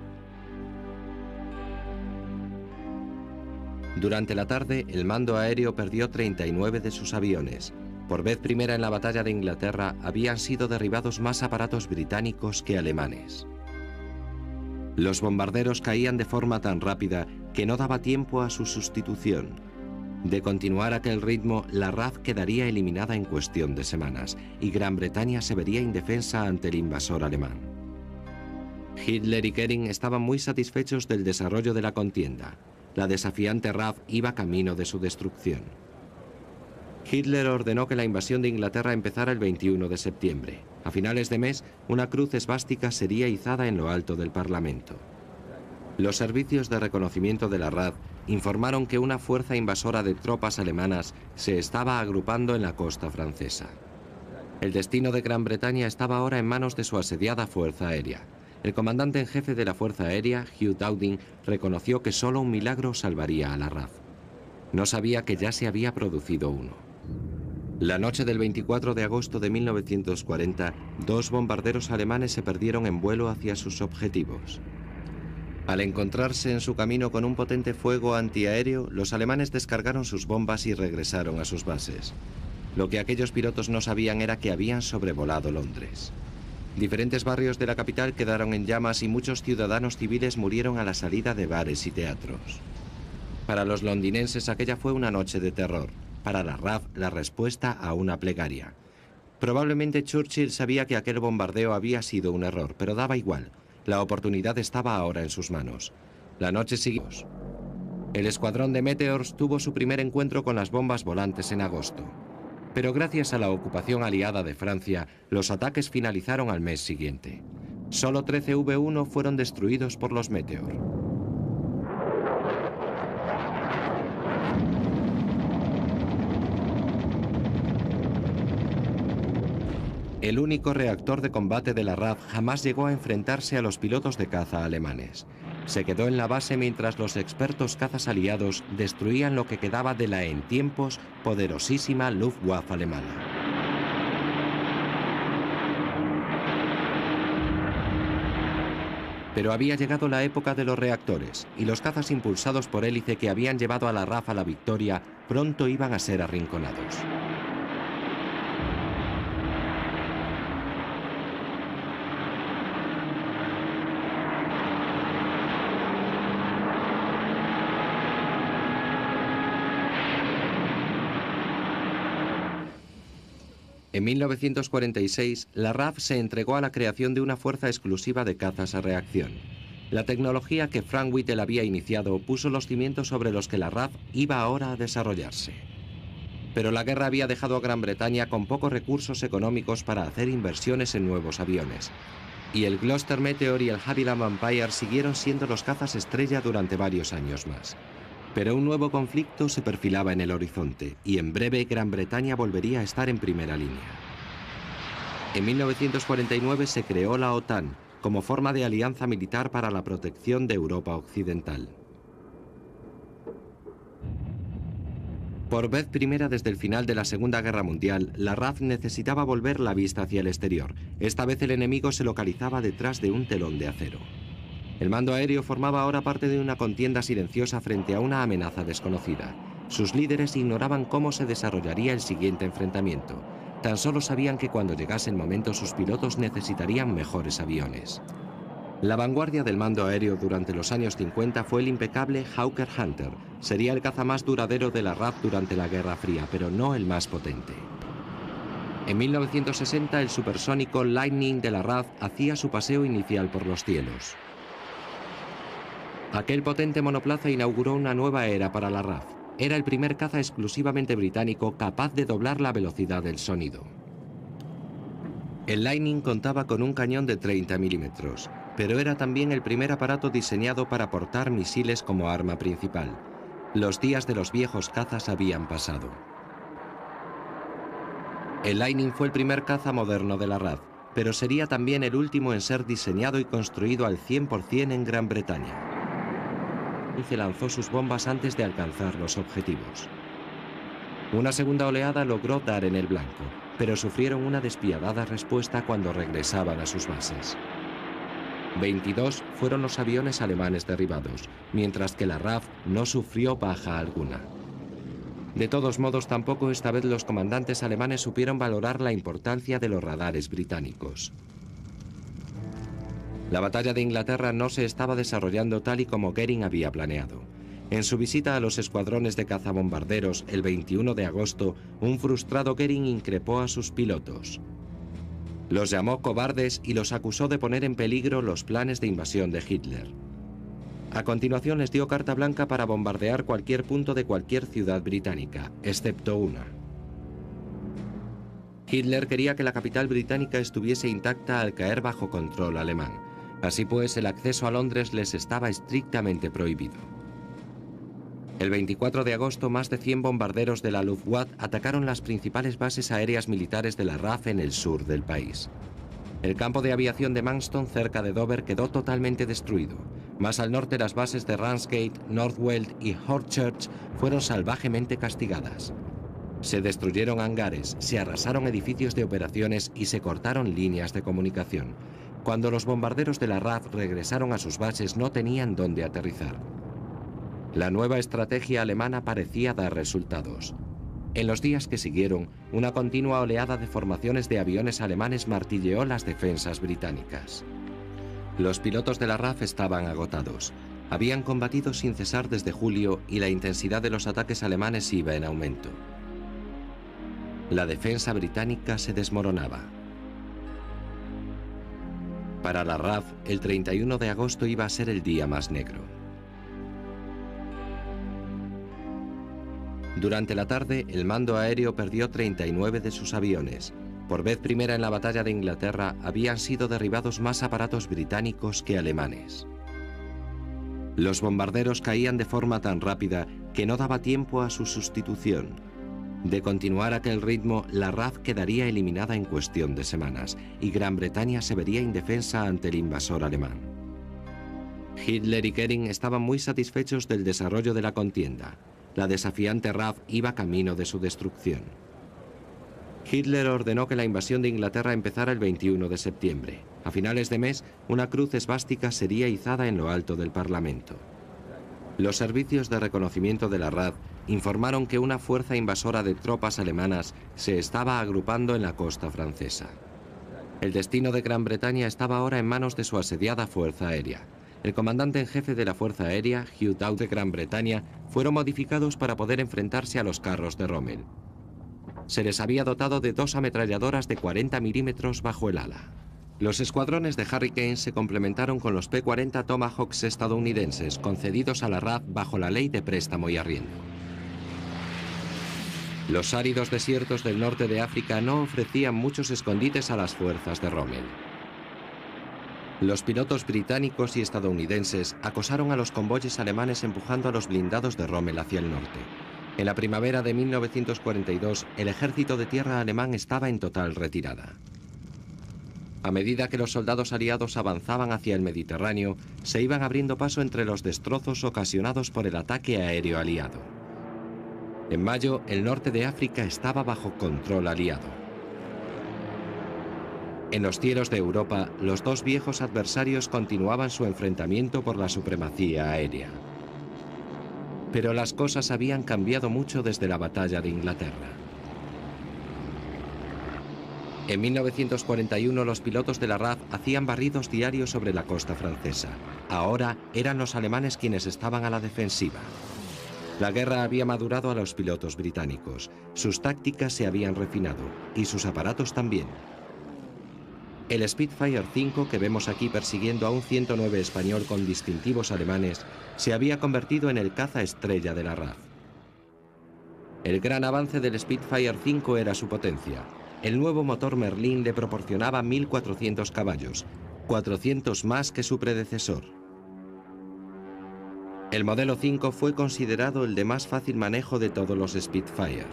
Durante la tarde, el mando aéreo perdió 39 de sus aviones. Por vez primera en la batalla de Inglaterra, habían sido derribados más aparatos británicos que alemanes. Los bombarderos caían de forma tan rápida que no daba tiempo a su sustitución. De continuar aquel ritmo, la RAF quedaría eliminada en cuestión de semanas y Gran Bretaña se vería indefensa ante el invasor alemán. Hitler y Goering estaban muy satisfechos del desarrollo de la contienda. La desafiante RAF iba camino de su destrucción. Hitler ordenó que la invasión de Inglaterra empezara el 21 de septiembre. A finales de mes, una cruz esvástica sería izada en lo alto del Parlamento. Los servicios de reconocimiento de la RAF informaron que una fuerza invasora de tropas alemanas se estaba agrupando en la costa francesa. El destino de Gran Bretaña estaba ahora en manos de su asediada fuerza aérea. El comandante en jefe de la Fuerza Aérea, Hugh Dowding, reconoció que solo un milagro salvaría a la RAF. No sabía que ya se había producido uno. La noche del 24 de agosto de 1940, 2 bombarderos alemanes se perdieron en vuelo hacia sus objetivos. Al encontrarse en su camino con un potente fuego antiaéreo, los alemanes descargaron sus bombas y regresaron a sus bases. Lo que aquellos pilotos no sabían era que habían sobrevolado Londres. Diferentes barrios de la capital quedaron en llamas y muchos ciudadanos civiles murieron a la salida de bares y teatros. Para los londinenses aquella fue una noche de terror. Para la RAF, la respuesta a una plegaria. Probablemente Churchill sabía que aquel bombardeo había sido un error, pero daba igual. La oportunidad estaba ahora en sus manos. La noche siguió. El escuadrón de Meteors tuvo su primer encuentro con las bombas volantes en agosto. Pero gracias a la ocupación aliada de Francia, los ataques finalizaron al mes siguiente. Solo 13 V-1 fueron destruidos por los Meteor. El único reactor de combate de la RAF jamás llegó a enfrentarse a los pilotos de caza alemanes. Se quedó en la base mientras los expertos cazas aliados destruían lo que quedaba de la en tiempos poderosísima Luftwaffe alemana. Pero había llegado la época de los reactores, y los cazas impulsados por hélice que habían llevado a la RAF a la victoria pronto iban a ser arrinconados. En 1946, la RAF se entregó a la creación de una fuerza exclusiva de cazas a reacción. La tecnología que Frank Whittle había iniciado puso los cimientos sobre los que la RAF iba ahora a desarrollarse. Pero la guerra había dejado a Gran Bretaña con pocos recursos económicos para hacer inversiones en nuevos aviones. Y el Gloster Meteor y el Havilland Vampire siguieron siendo los cazas estrella durante varios años más. Pero un nuevo conflicto se perfilaba en el horizonte y en breve Gran Bretaña volvería a estar en primera línea. En 1949 se creó la OTAN como forma de alianza militar para la protección de Europa Occidental. Por vez primera desde el final de la Segunda Guerra Mundial, la RAF necesitaba volver la vista hacia el exterior. Esta vez el enemigo se localizaba detrás de un telón de acero. El mando aéreo formaba ahora parte de una contienda silenciosa frente a una amenaza desconocida. Sus líderes ignoraban cómo se desarrollaría el siguiente enfrentamiento. Tan solo sabían que cuando llegase el momento sus pilotos necesitarían mejores aviones. La vanguardia del mando aéreo durante los años 50 fue el impecable Hawker Hunter. Sería el caza más duradero de la RAF durante la Guerra Fría, pero no el más potente. En 1960 el supersónico Lightning de la RAF hacía su paseo inicial por los cielos. Aquel potente monoplaza inauguró una nueva era para la RAF. Era el primer caza exclusivamente británico capaz de doblar la velocidad del sonido. El Lightning contaba con un cañón de 30 milímetros, pero era también el primer aparato diseñado para portar misiles como arma principal. Los días de los viejos cazas habían pasado. El Lightning fue el primer caza moderno de la RAF, pero sería también el último en ser diseñado y construido al 100% en Gran Bretaña. Y se lanzó sus bombas antes de alcanzar los objetivos. Una segunda oleada logró dar en el blanco, pero sufrieron una despiadada respuesta cuando regresaban a sus bases. 22 fueron los aviones alemanes derribados, mientras que la RAF no sufrió baja alguna. De todos modos, tampoco esta vez los comandantes alemanes supieron valorar la importancia de los radares británicos. La batalla de Inglaterra no se estaba desarrollando tal y como Goering había planeado. En su visita a los escuadrones de cazabombarderos el 21 de agosto, un frustrado Goering increpó a sus pilotos. Los llamó cobardes y los acusó de poner en peligro los planes de invasión de Hitler. A continuación les dio carta blanca para bombardear cualquier punto de cualquier ciudad británica, excepto una. Hitler quería que la capital británica estuviese intacta al caer bajo control alemán. Así pues, el acceso a Londres les estaba estrictamente prohibido. El 24 de agosto, más de 100 bombarderos de la Luftwaffe atacaron las principales bases aéreas militares de la RAF en el sur del país. El campo de aviación de Manston, cerca de Dover, quedó totalmente destruido. Más al norte, las bases de Ramsgate, Northwell y Hornchurch fueron salvajemente castigadas. Se destruyeron hangares, se arrasaron edificios de operaciones y se cortaron líneas de comunicación. Cuando los bombarderos de la RAF regresaron a sus bases, no tenían dónde aterrizar. La nueva estrategia alemana parecía dar resultados. En los días que siguieron, una continua oleada de formaciones de aviones alemanes martilleó las defensas británicas. Los pilotos de la RAF estaban agotados. Habían combatido sin cesar desde julio y la intensidad de los ataques alemanes iba en aumento. La defensa británica se desmoronaba. Para la RAF, el 31 de agosto iba a ser el día más negro. Durante la tarde, el mando aéreo perdió 39 de sus aviones. Por vez primera en la batalla de Inglaterra, habían sido derribados más aparatos británicos que alemanes. Los bombarderos caían de forma tan rápida que no daba tiempo a su sustitución. De continuar aquel ritmo, la RAF quedaría eliminada en cuestión de semanas y Gran Bretaña se vería indefensa ante el invasor alemán. Hitler y Goering estaban muy satisfechos del desarrollo de la contienda. La desafiante RAF iba camino de su destrucción. Hitler ordenó que la invasión de Inglaterra empezara el 21 de septiembre. A finales de mes, una cruz esvástica sería izada en lo alto del Parlamento. Los servicios de reconocimiento de la RAF informaron que una fuerza invasora de tropas alemanas se estaba agrupando en la costa francesa. El destino de Gran Bretaña estaba ahora en manos de su asediada fuerza aérea. El comandante en jefe de la Fuerza Aérea, Hugh Dowd de Gran Bretaña, fueron modificados para poder enfrentarse a los carros de Rommel. Se les había dotado de 2 ametralladoras de 40 milímetros bajo el ala. Los escuadrones de Hurricane se complementaron con los P-40 Tomahawks estadounidenses, concedidos a la RAF bajo la ley de préstamo y arriendo. Los áridos desiertos del norte de África no ofrecían muchos escondites a las fuerzas de Rommel. Los pilotos británicos y estadounidenses acosaron a los convoyes alemanes empujando a los blindados de Rommel hacia el norte. En la primavera de 1942, el ejército de tierra alemán estaba en total retirada. A medida que los soldados aliados avanzaban hacia el Mediterráneo, se iban abriendo paso entre los destrozos ocasionados por el ataque aéreo aliado. En mayo, el norte de África estaba bajo control aliado. En los cielos de Europa, los dos viejos adversarios continuaban su enfrentamiento por la supremacía aérea. Pero las cosas habían cambiado mucho desde la batalla de Inglaterra. En 1941 los pilotos de la RAF hacían barridos diarios sobre la costa francesa. Ahora eran los alemanes quienes estaban a la defensiva. La guerra había madurado a los pilotos británicos. Sus tácticas se habían refinado y sus aparatos también. El Spitfire 5 que vemos aquí persiguiendo a un 109 español con distintivos alemanes se había convertido en el caza estrella de la RAF. El gran avance del Spitfire 5 era su potencia. El nuevo motor Merlin le proporcionaba 1.400 caballos, 400 más que su predecesor. El modelo 5 fue considerado el de más fácil manejo de todos los Spitfire.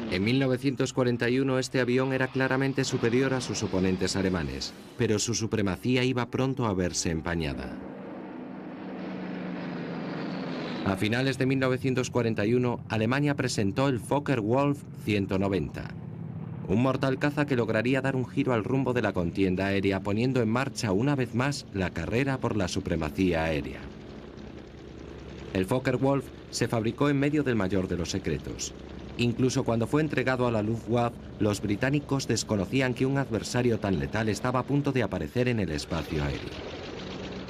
En 1941 este avión era claramente superior a sus oponentes alemanes, pero su supremacía iba pronto a verse empañada. A finales de 1941, Alemania presentó el Focke-Wulf 190, un mortal caza que lograría dar un giro al rumbo de la contienda aérea, poniendo en marcha una vez más la carrera por la supremacía aérea. El Focke-Wulf se fabricó en medio del mayor de los secretos. Incluso cuando fue entregado a la Luftwaffe, los británicos desconocían que un adversario tan letal estaba a punto de aparecer en el espacio aéreo.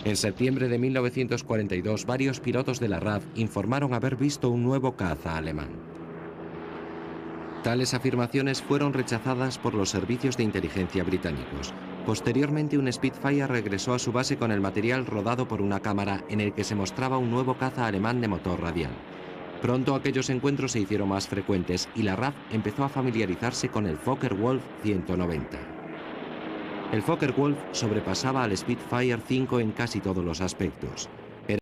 En septiembre de 1942, varios pilotos de la RAF informaron haber visto un nuevo caza alemán. Tales afirmaciones fueron rechazadas por los servicios de inteligencia británicos. Posteriormente, un Spitfire regresó a su base con el material rodado por una cámara en el que se mostraba un nuevo caza alemán de motor radial. Pronto aquellos encuentros se hicieron más frecuentes y la RAF empezó a familiarizarse con el Focke-Wulf 190. El Focke-Wulf sobrepasaba al Spitfire 5 en casi todos los aspectos.